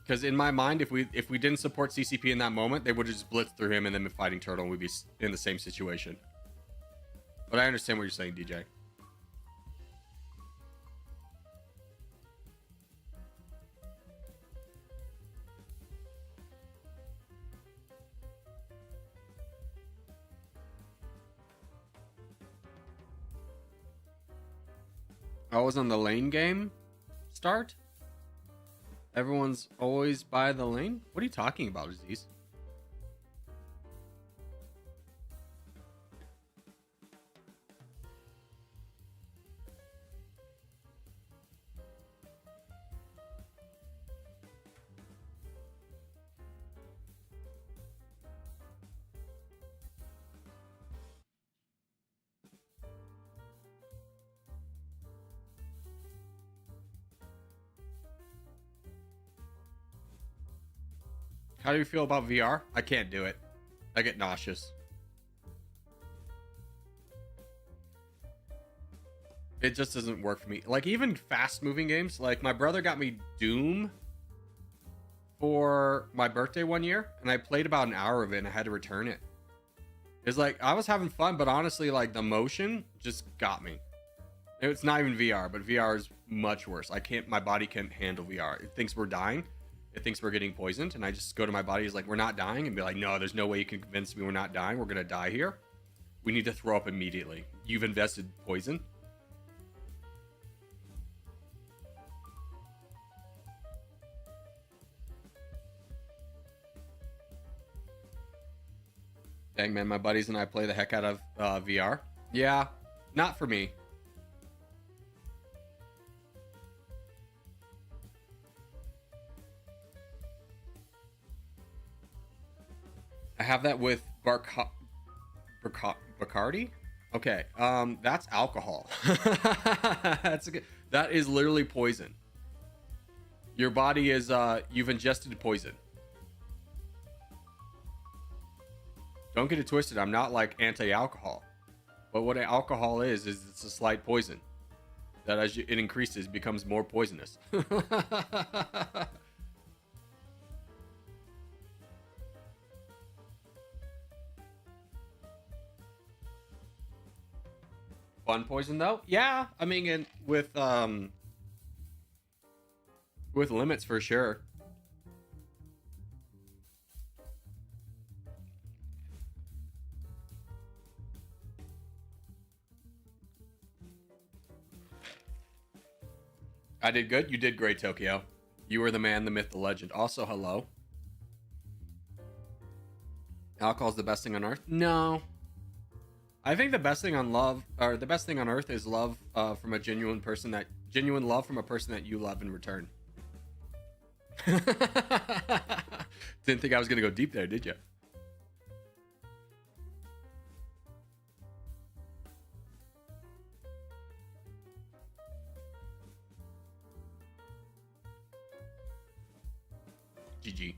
[SPEAKER 1] Because in my mind, if we didn't support CCP in that moment, they would have just blitzed through him and then been fighting Turtle, and we'd be in the same situation. But I understand what you're saying, DJ. I was on the lane game start. Everyone's always by the lane? What are you talking about, Aziz? How do you feel about VR? I can't do it. I get nauseous. It just doesn't work for me. Like, even fast moving games, like my brother got me Doom for my birthday one year, and I played about an hour of it and I had to return it. It's like, I was having fun, but honestly, like, the motion just got me. It's not even VR, but VR is much worse. My body can't handle VR. It thinks we're dying. It thinks we're getting poisoned, and I just go to my body, is like, we're not dying, and be like, no, there's no way you can convince me we're not dying. We're gonna die here. We need to throw up immediately. You've invested poison. Dang, man, my buddies and I play the heck out of VR. Yeah, not for me. I have that with Bacardi. Okay, that's alcohol. That's a good. That is literally poison. Your body is you've ingested poison. Don't get it twisted. I'm not like anti-alcohol, but what alcohol is it's a slight poison that as it increases becomes more poisonous. Fun poison though? Yeah, I mean, with limits for sure. I did good. You did great, Tokyo. You were the man, the myth, the legend. Also, hello. Alcohol's the best thing on earth? No. I think the best thing on earth is love from a genuine love from a person that you love in return. Didn't think I was gonna go deep there, did you? GG.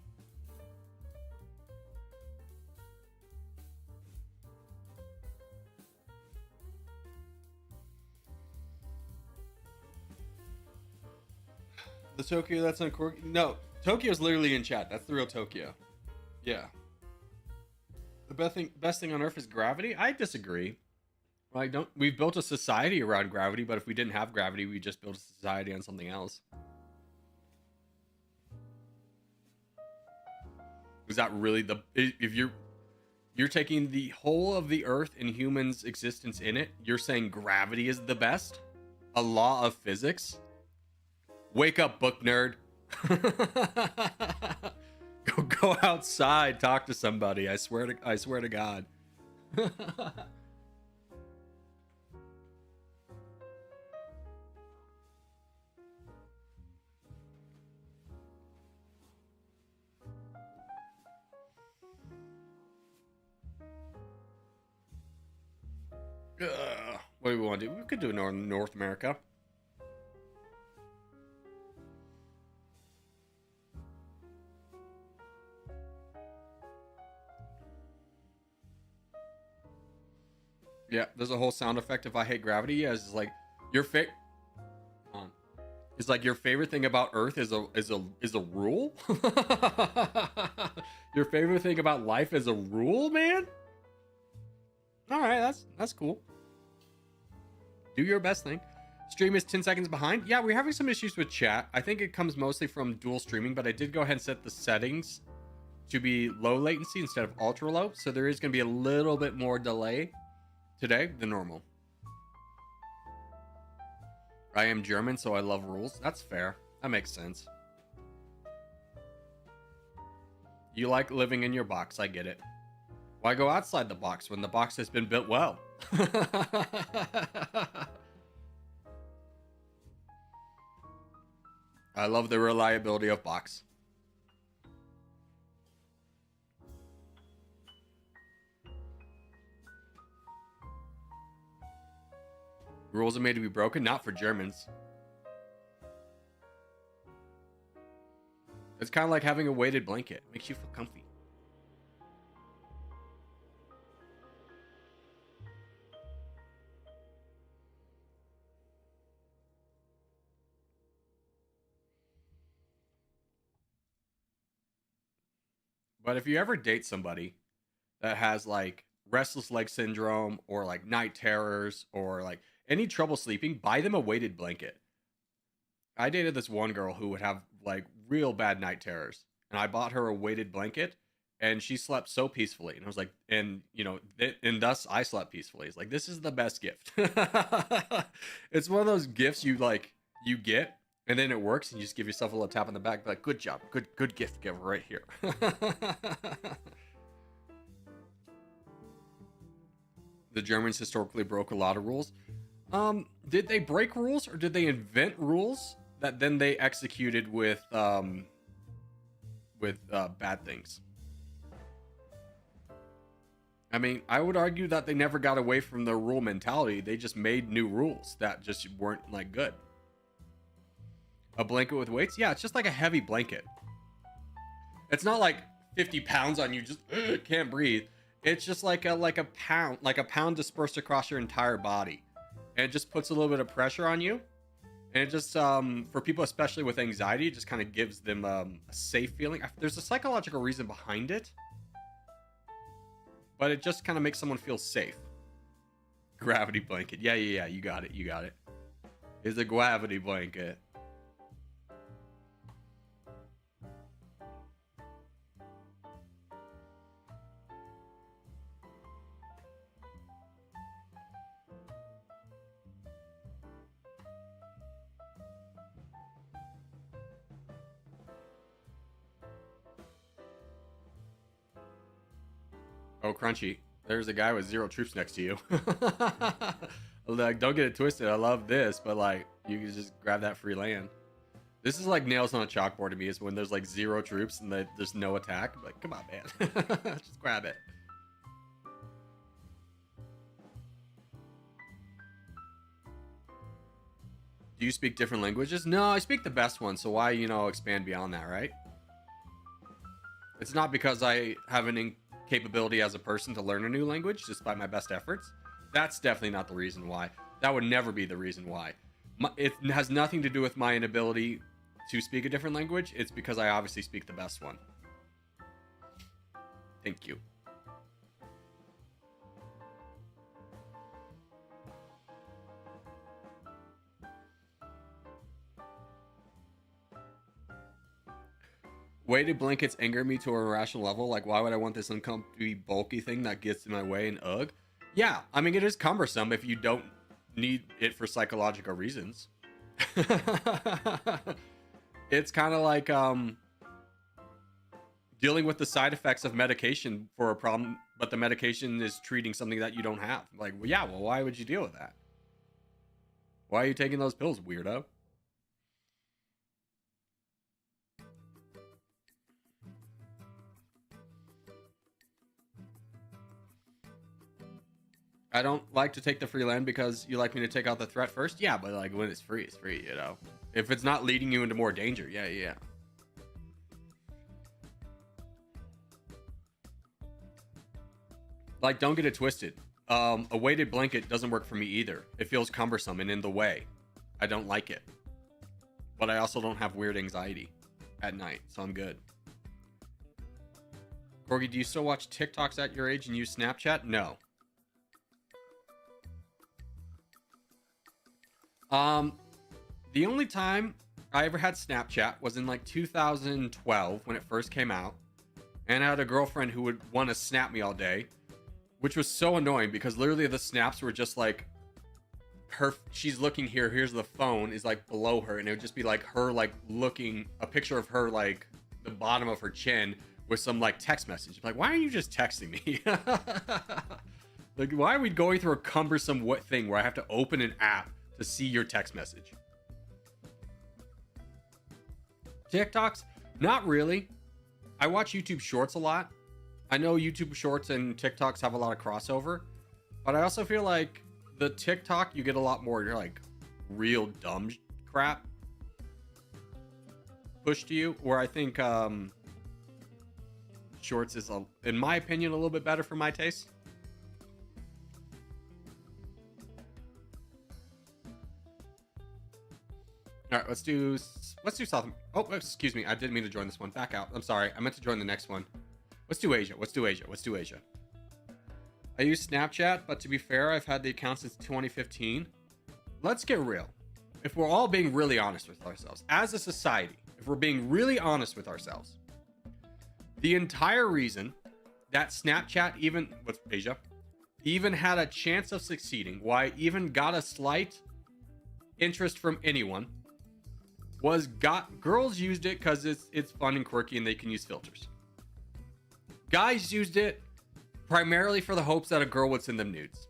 [SPEAKER 1] The Tokyo that's on Cork. No, Tokyo's literally in chat. That's the real Tokyo. Yeah. The best thing on Earth is gravity. I disagree. Like, don't we've built a society around gravity, but if we didn't have gravity, we just built a society on something else. Is that really the if you're taking the whole of the Earth and humans' existence in it, you're saying gravity is the best? A law of physics? Wake up, book nerd. Go outside, talk to somebody. I swear to God. What do we want to do? We could do North America. Yeah, there's a whole sound effect if I hate gravity. Yeah, it's like your it's like your favorite thing about Earth is a rule. Your favorite thing about life is a rule, man. All right, that's cool. Do your best thing. Stream is 10 seconds behind. Yeah, we're having some issues with chat. I think it comes mostly from dual streaming, but I did go ahead and set the settings to be low latency instead of ultra low, so there is going to be a little bit more delay today than normal. I am German, so I love rules. That's fair. That makes sense. You like living in your box. I get it. Why go outside the box when the box has been built well? I love the reliability of box. Rules are made to be broken, not for Germans. It's kind of like having a weighted blanket. Makes you feel comfy. But if you ever date somebody that has like restless leg syndrome or like night terrors or like any trouble sleeping, buy them a weighted blanket. I dated this one girl who would have like real bad night terrors, and I bought her a weighted blanket, and she slept so peacefully. And I was like, and you know, and thus I slept peacefully. It's like, this is the best gift. It's one of those gifts you get, and then it works, and you just give yourself a little tap on the back, like, good job, good gift giver right here. The Germans historically broke a lot of rules. Did they break rules, or did they invent rules that then they executed with bad things? I mean, I would argue that they never got away from the rule mentality. They just made new rules that just weren't like good. A blanket with weights? Yeah, it's just like a heavy blanket. It's not like 50 pounds on you, just can't breathe. It's just like a pound dispersed across your entire body. And it just puts a little bit of pressure on you. And it just, for people, especially with anxiety, it just kind of gives them a safe feeling. There's a psychological reason behind it. But it just kind of makes someone feel safe. Gravity blanket. Yeah, you got it. It's a gravity blanket. Oh, Crunchy. There's a guy with 0 troops next to you. Like, don't get it twisted. I love this, but like, you can just grab that free land. This is like nails on a chalkboard to me, is when there's like 0 troops and there's no attack. I'm like, come on, man. Just grab it. Do you speak different languages? No, I speak the best one, so why, expand beyond that, right? It's not because I have an capability as a person to learn a new language just by my best efforts. That's definitely not the reason why. That would never be the reason why. It has nothing to do with my inability to speak a different language, it's because I obviously speak the best one. Thank you. Weighted blankets anger me to an irrational level. Like, why would I want this uncomfy, bulky thing that gets in my way and ugh? Yeah, I mean, it is cumbersome if you don't need it for psychological reasons. It's kind of like dealing with the side effects of medication for a problem, but the medication is treating something that you don't have. Like, well, yeah, well, why would you deal with that? Why are you taking those pills, weirdo? I don't like to take the free land because you like me to take out the threat first. Yeah, but like when it's free, you know. If it's not leading you into more danger, yeah. Like, don't get it twisted. A weighted blanket doesn't work for me either. It feels cumbersome and in the way. I don't like it. But I also don't have weird anxiety at night, so I'm good. Corgi, do you still watch TikToks at your age and use Snapchat? No. The only time I ever had Snapchat was in like 2012 when it first came out. And I had a girlfriend who would want to snap me all day, which was so annoying because literally the snaps were just like she's looking here, here's the phone is like below her, and it would just be like her like looking, a picture of her like the bottom of her chin with some like text message. I'm like, why are you just texting me? Like, why are we going through a cumbersome thing where I have to open an app to see your text message? TikToks? Not really. I watch YouTube Shorts a lot. I know YouTube Shorts and TikToks have a lot of crossover, but I also feel like the TikTok, you get a lot more, you're like real dumb crap pushed to you, where I think Shorts is, in my opinion, a little bit better for my taste. All right, let's do South. Oh, excuse me. I didn't mean to join this one. Back out. I'm sorry. I meant to join the next one. Let's do Asia. Let's do Asia. I use Snapchat, but to be fair, I've had the account since 2015. Let's get real. If we're all being really honest with ourselves, as a society, if we're being really honest with ourselves, the entire reason that Snapchat, even with Asia, even had a chance of succeeding, why I even got a slight interest from anyone, was girls used it because it's fun and quirky and they can use filters. Guys used it primarily for the hopes that a girl would send them nudes.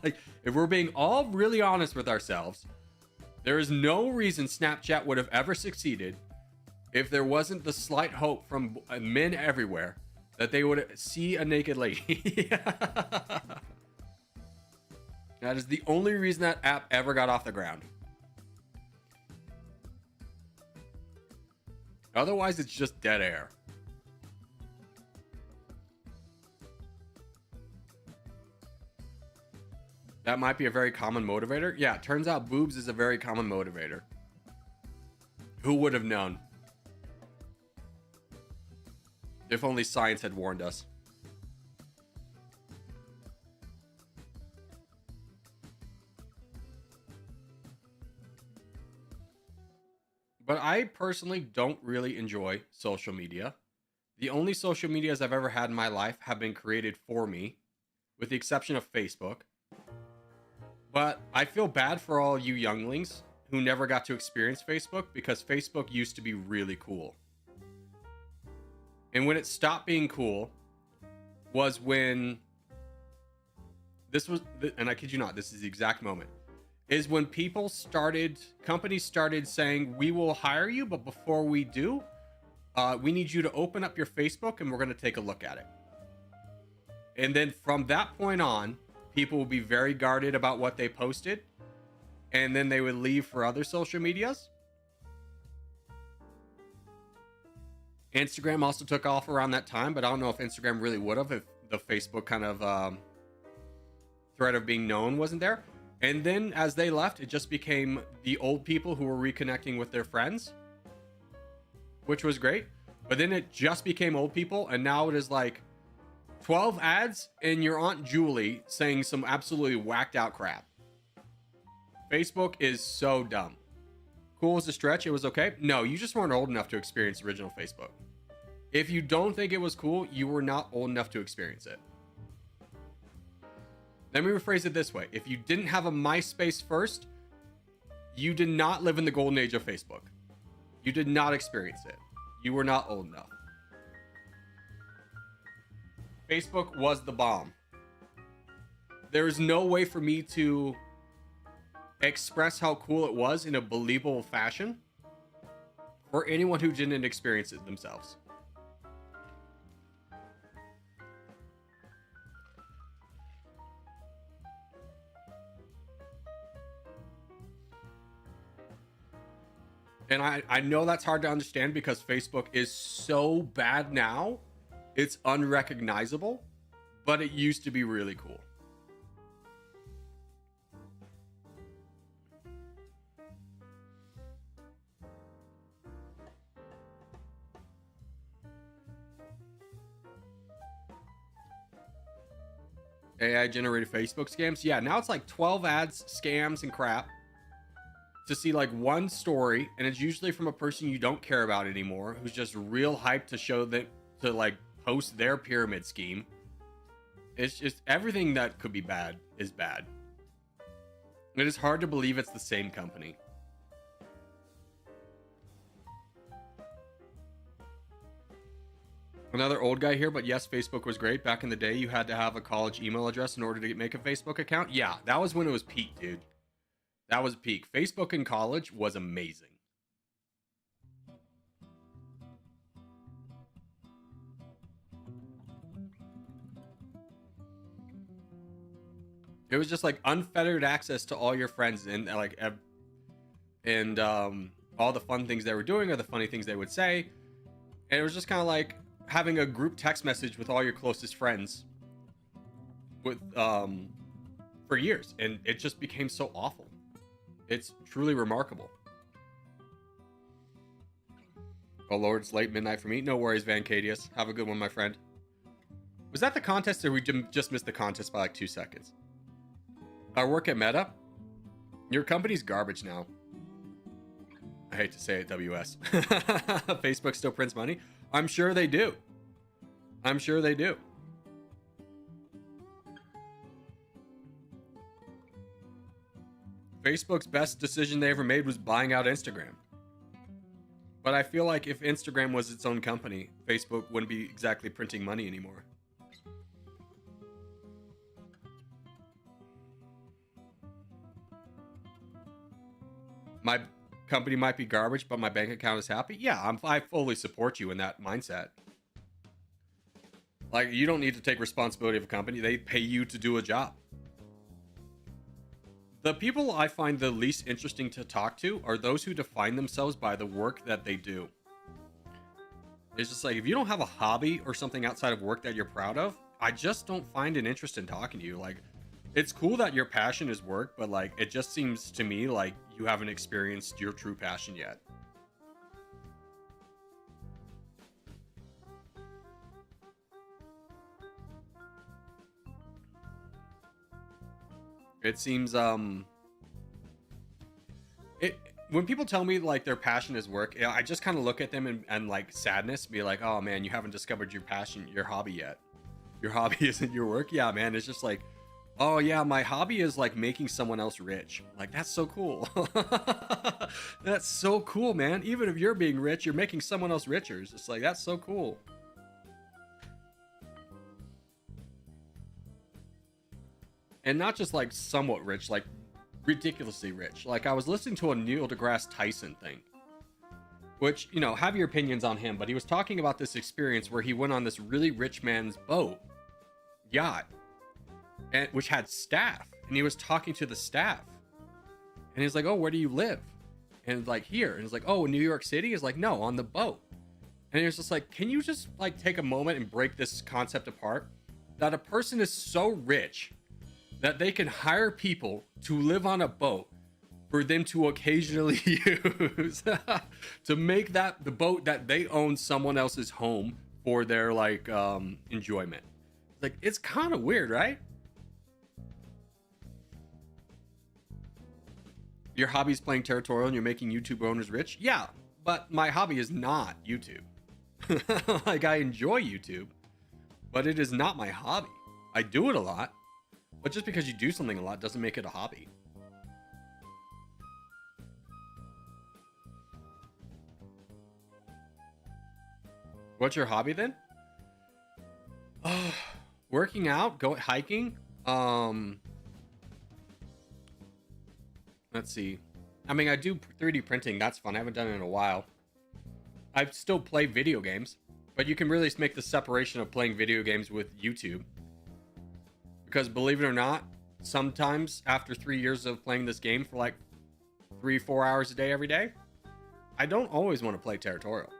[SPEAKER 1] Like, if we're being all really honest with ourselves, there is no reason Snapchat would have ever succeeded if there wasn't the slight hope from men everywhere that they would see a naked lady. That is the only reason that app ever got off the ground. Otherwise, it's just dead air. That might be a very common motivator. Yeah, it turns out boobs is a very common motivator. Who would have known? If only science had warned us. But I personally don't really enjoy social media. The only social medias I've ever had in my life have been created for me, with the exception of Facebook. But I feel bad for all you younglings who never got to experience Facebook, because Facebook used to be really cool. And when it stopped being cool was when and I kid you not, this is the exact moment, is when companies started saying, we will hire you, but before we do, we need you to open up your Facebook and we're going to take a look at it. And then from that point on, people will be very guarded about what they posted, and then they would leave for other social medias. Instagram also took off around that time, but I don't know if Instagram really would have if the Facebook kind of threat of being known wasn't there. And then as they left, it just became the old people who were reconnecting with their friends, which was great. But then it just became old people, and now it is like 12 ads and your Aunt Julie saying some absolutely whacked out crap. Facebook is so dumb. Cool as a stretch, it was okay. No, you just weren't old enough to experience original Facebook. If you don't think it was cool, you were not old enough to experience it. Let me rephrase it this way. If you didn't have a MySpace first, you did not live in the golden age of Facebook. You did not experience it. You were not old enough. Facebook was the bomb. There is no way for me to express how cool it was in a believable fashion for anyone who didn't experience it themselves. And I know that's hard to understand because Facebook is so bad now, it's unrecognizable, but it used to be really cool. AI generated Facebook scams. Yeah, now it's like 12 ads, scams, and crap to see like one story, and it's usually from a person you don't care about anymore who's just real hyped to show that, to like post their pyramid scheme. It's just everything that could be bad is bad. It is hard to believe it's the same company. Another old guy here, but yes, Facebook was great. Back in the day, you had to have a college email address in order to make a Facebook account. Yeah, that was when it was peak, dude. That was peak. Facebook in college was amazing. It was just like unfettered access to all your friends and like all the fun things they were doing or the funny things they would say. And it was just kind of like having a group text message with all your closest friends with for years, and it just became so awful. It's truly remarkable. Oh Lord, it's late midnight for me. No worries, Van Cadius. Have a good one, my friend. Was that the contest, or we just missed the contest by like 2 seconds? I work at Meta. Your company's garbage now. I hate to say it, WS. Facebook still prints money. I'm sure they do. I'm sure they do. Facebook's best decision they ever made was buying out Instagram. But I feel like if Instagram was its own company, Facebook wouldn't be exactly printing money anymore. My company might be garbage, but my bank account is happy. Yeah, I fully support you in that mindset. Like, you don't need to take responsibility of a company. They pay you to do a job. The people I find the least interesting to talk to are those who define themselves by the work that they do. It's just like, if you don't have a hobby or something outside of work that you're proud of, I just don't find an interest in talking to you. Like, it's cool that your passion is work, but like, it just seems to me like you haven't experienced your true passion yet. It seems when people tell me like their passion is work, I just kind of look at them and like sadness, be like, oh man, you haven't discovered your passion, your hobby yet. Your hobby isn't your work. Yeah, man. It's just like, oh yeah, my hobby is like making someone else rich. Like, that's so cool. That's so cool, man. Even if you're being rich, you're making someone else richer. It's just like, that's so cool. And not just like somewhat rich, like ridiculously rich. Like, I was listening to a Neil deGrasse Tyson thing, which, you know, have your opinions on him, but he was talking about this experience where he went on this really rich man's yacht, and which had staff, and he was talking to the staff, and he's like, oh, where do you live? And like, here. And he's like, oh, in New York City? He's like, no, on the boat. And he was just like, can you just like take a moment and break this concept apart, that a person is so rich that they can hire people to live on a boat for them to occasionally use to make that the boat that they own someone else's home for their like enjoyment. Like, it's kind of weird, right? Your hobby is playing Territorial and you're making YouTube owners rich? Yeah, but my hobby is not YouTube. Like, I enjoy YouTube, but it is not my hobby. I do it a lot, but just because you do something a lot doesn't make it a hobby. What's your hobby then? Working out, go hiking. Let's see. I mean, I do 3D printing. That's fun. I haven't done it in a while. I still play video games, but you can really make the separation of playing video games with YouTube. Because believe it or not, sometimes after 3 years of playing this game for like 3-4 hours a day every day, I don't always want to play Territorial.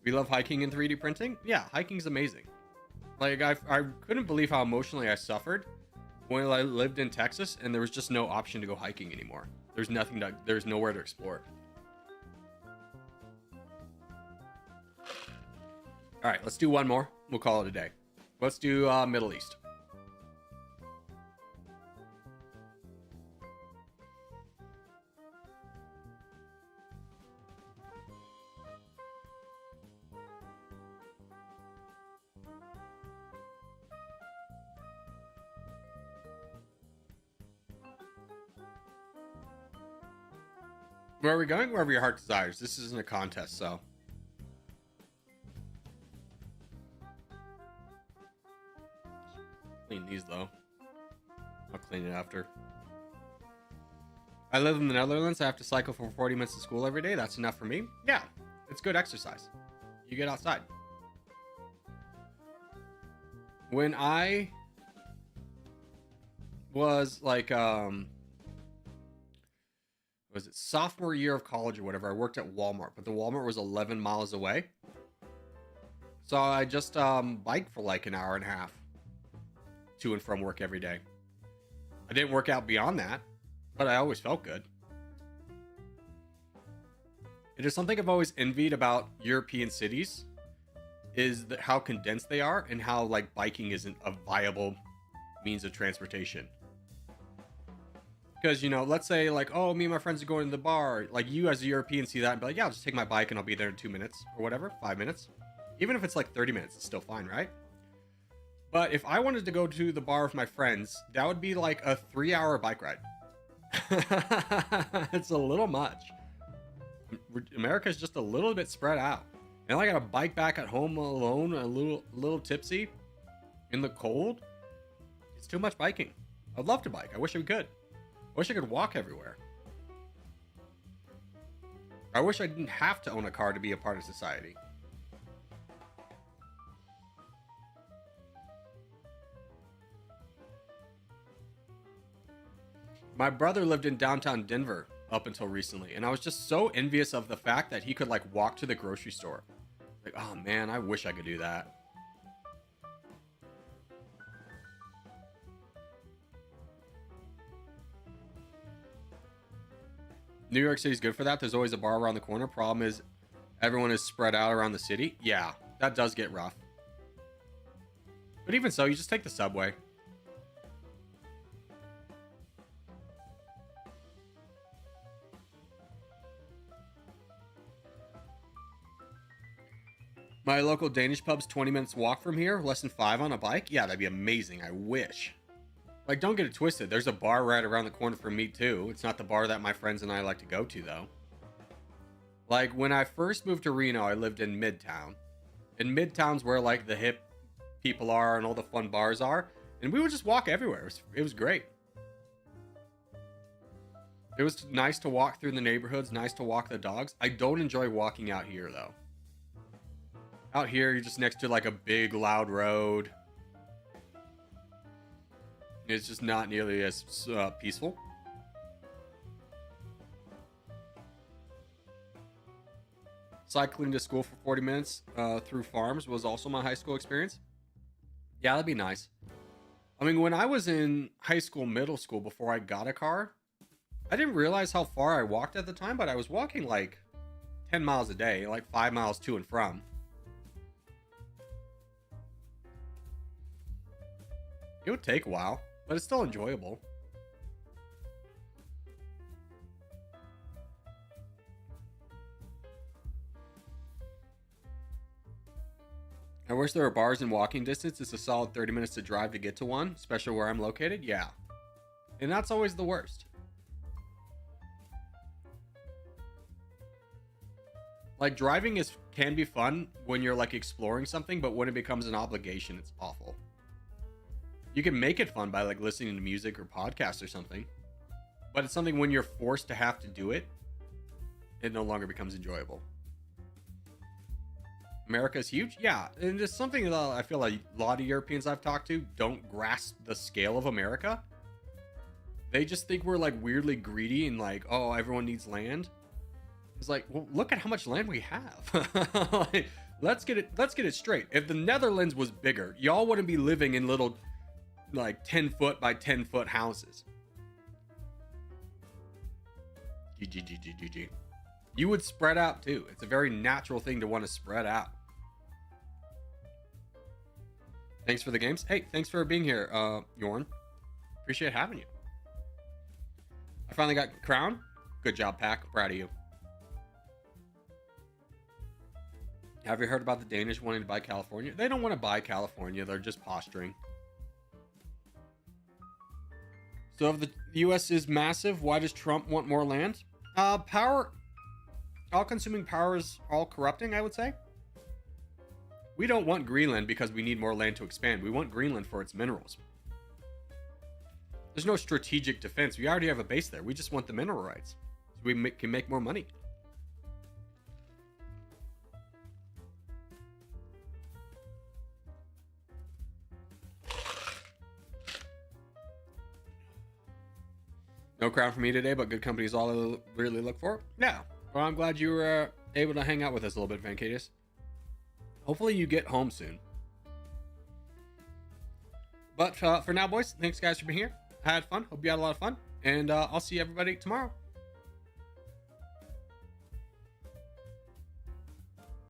[SPEAKER 1] We love hiking and 3D printing. Yeah, hiking's amazing. Like, I couldn't believe how emotionally I suffered when I lived in Texas and there was just no option to go hiking anymore. There's nowhere to explore. All right, let's do one more. We'll call it a day. Let's do Middle East. Where are we going? Wherever your heart desires. This isn't a contest, so. Clean these, though. I'll clean it after. I live in the Netherlands. I have to cycle for 40 minutes to school every day. That's enough for me. Yeah, it's good exercise. You get outside. When I was like, was it sophomore year of college or whatever, I worked at Walmart, but the Walmart was 11 miles away. So I just biked for like an hour and a half to and from work every day. I didn't work out beyond that, but I always felt good. It is something I've always envied about European cities, is how condensed they are and how like biking isn't a viable means of transportation. Because, you know, let's say like, oh, me and my friends are going to the bar. Like, you as a European see that and be like, yeah, I'll just take my bike and I'll be there in 2 minutes or whatever, 5 minutes. Even if it's like 30 minutes, it's still fine, right? But if I wanted to go to the bar with my friends, that would be like a 3-hour bike ride. It's a little much. America's just a little bit spread out. And I got a bike back at home alone, a little tipsy in the cold. It's too much biking. I'd love to bike. I wish we could. I wish I could walk everywhere. I wish I didn't have to own a car to be a part of society. My brother lived in downtown Denver up until recently, and I was just so envious of the fact that he could like walk to the grocery store. Like, oh man, I wish I could do that. New York City's good for that. There's always a bar around the corner. Problem is, everyone is spread out around the city. Yeah, that does get rough. But even so, you just take the subway. My local Danish pub's 20 minutes walk from here, less than 5 on a bike. Yeah, that'd be amazing. I wish. Like, don't get it twisted. There's a bar right around the corner from me, too. It's not the bar that my friends and I like to go to, though. Like, when I first moved to Reno, I lived in Midtown. And Midtown's where, like, the hip people are and all the fun bars are. And we would just walk everywhere. It was great. It was nice to walk through the neighborhoods, nice to walk the dogs. I don't enjoy walking out here, though. Out here, you're just next to, like, a big, loud road. It's just not nearly as peaceful. Cycling to school for 40 minutes through farms was also my high school experience. Yeah, that'd be nice. I mean, when I was in high school, middle school, before I got a car, I didn't realize how far I walked at the time, but I was walking like 10 miles a day, like 5 miles to and from. It would take a while, but it's still enjoyable. I wish there were bars in walking distance. It's a solid 30 minutes to drive to get to one, especially where I'm located. Yeah. And that's always the worst. Like, driving can be fun when you're like exploring something, but when it becomes an obligation, it's awful. You can make it fun by like listening to music or podcasts or something, but it's something when you're forced to have to do it, it no longer becomes enjoyable. America is huge. Yeah. And it's something that I feel like a lot of Europeans I've talked to don't grasp the scale of America. They just think we're like weirdly greedy and like, oh, everyone needs land. It's like, well, look at how much land we have. Like, let's get it straight. If the Netherlands was bigger, y'all wouldn't be living in little like 10 foot by 10 foot houses. GG. You would spread out too. It's a very natural thing to want to spread out. Thanks for the games. Hey, thanks for being here, Yorn. Appreciate having you. I finally got crown. Good job, Pack. Proud of you. Have you heard about the Danish wanting to buy California? They don't want to buy California. They're just posturing. So if the U.S. is massive, why does Trump want more land? Power. All-consuming power is all corrupting, I would say. We don't want Greenland because we need more land to expand. We want Greenland for its minerals. There's no strategic defense. We already have a base there. We just want the mineral rights. So we can make more money. No crown for me today, but good company is all I really look for. Yeah. Well, I'm glad you were able to hang out with us a little bit, Vancadius. Hopefully you get home soon. But for now, boys, thanks guys for being here. I had fun. Hope you had a lot of fun. And I'll see everybody tomorrow.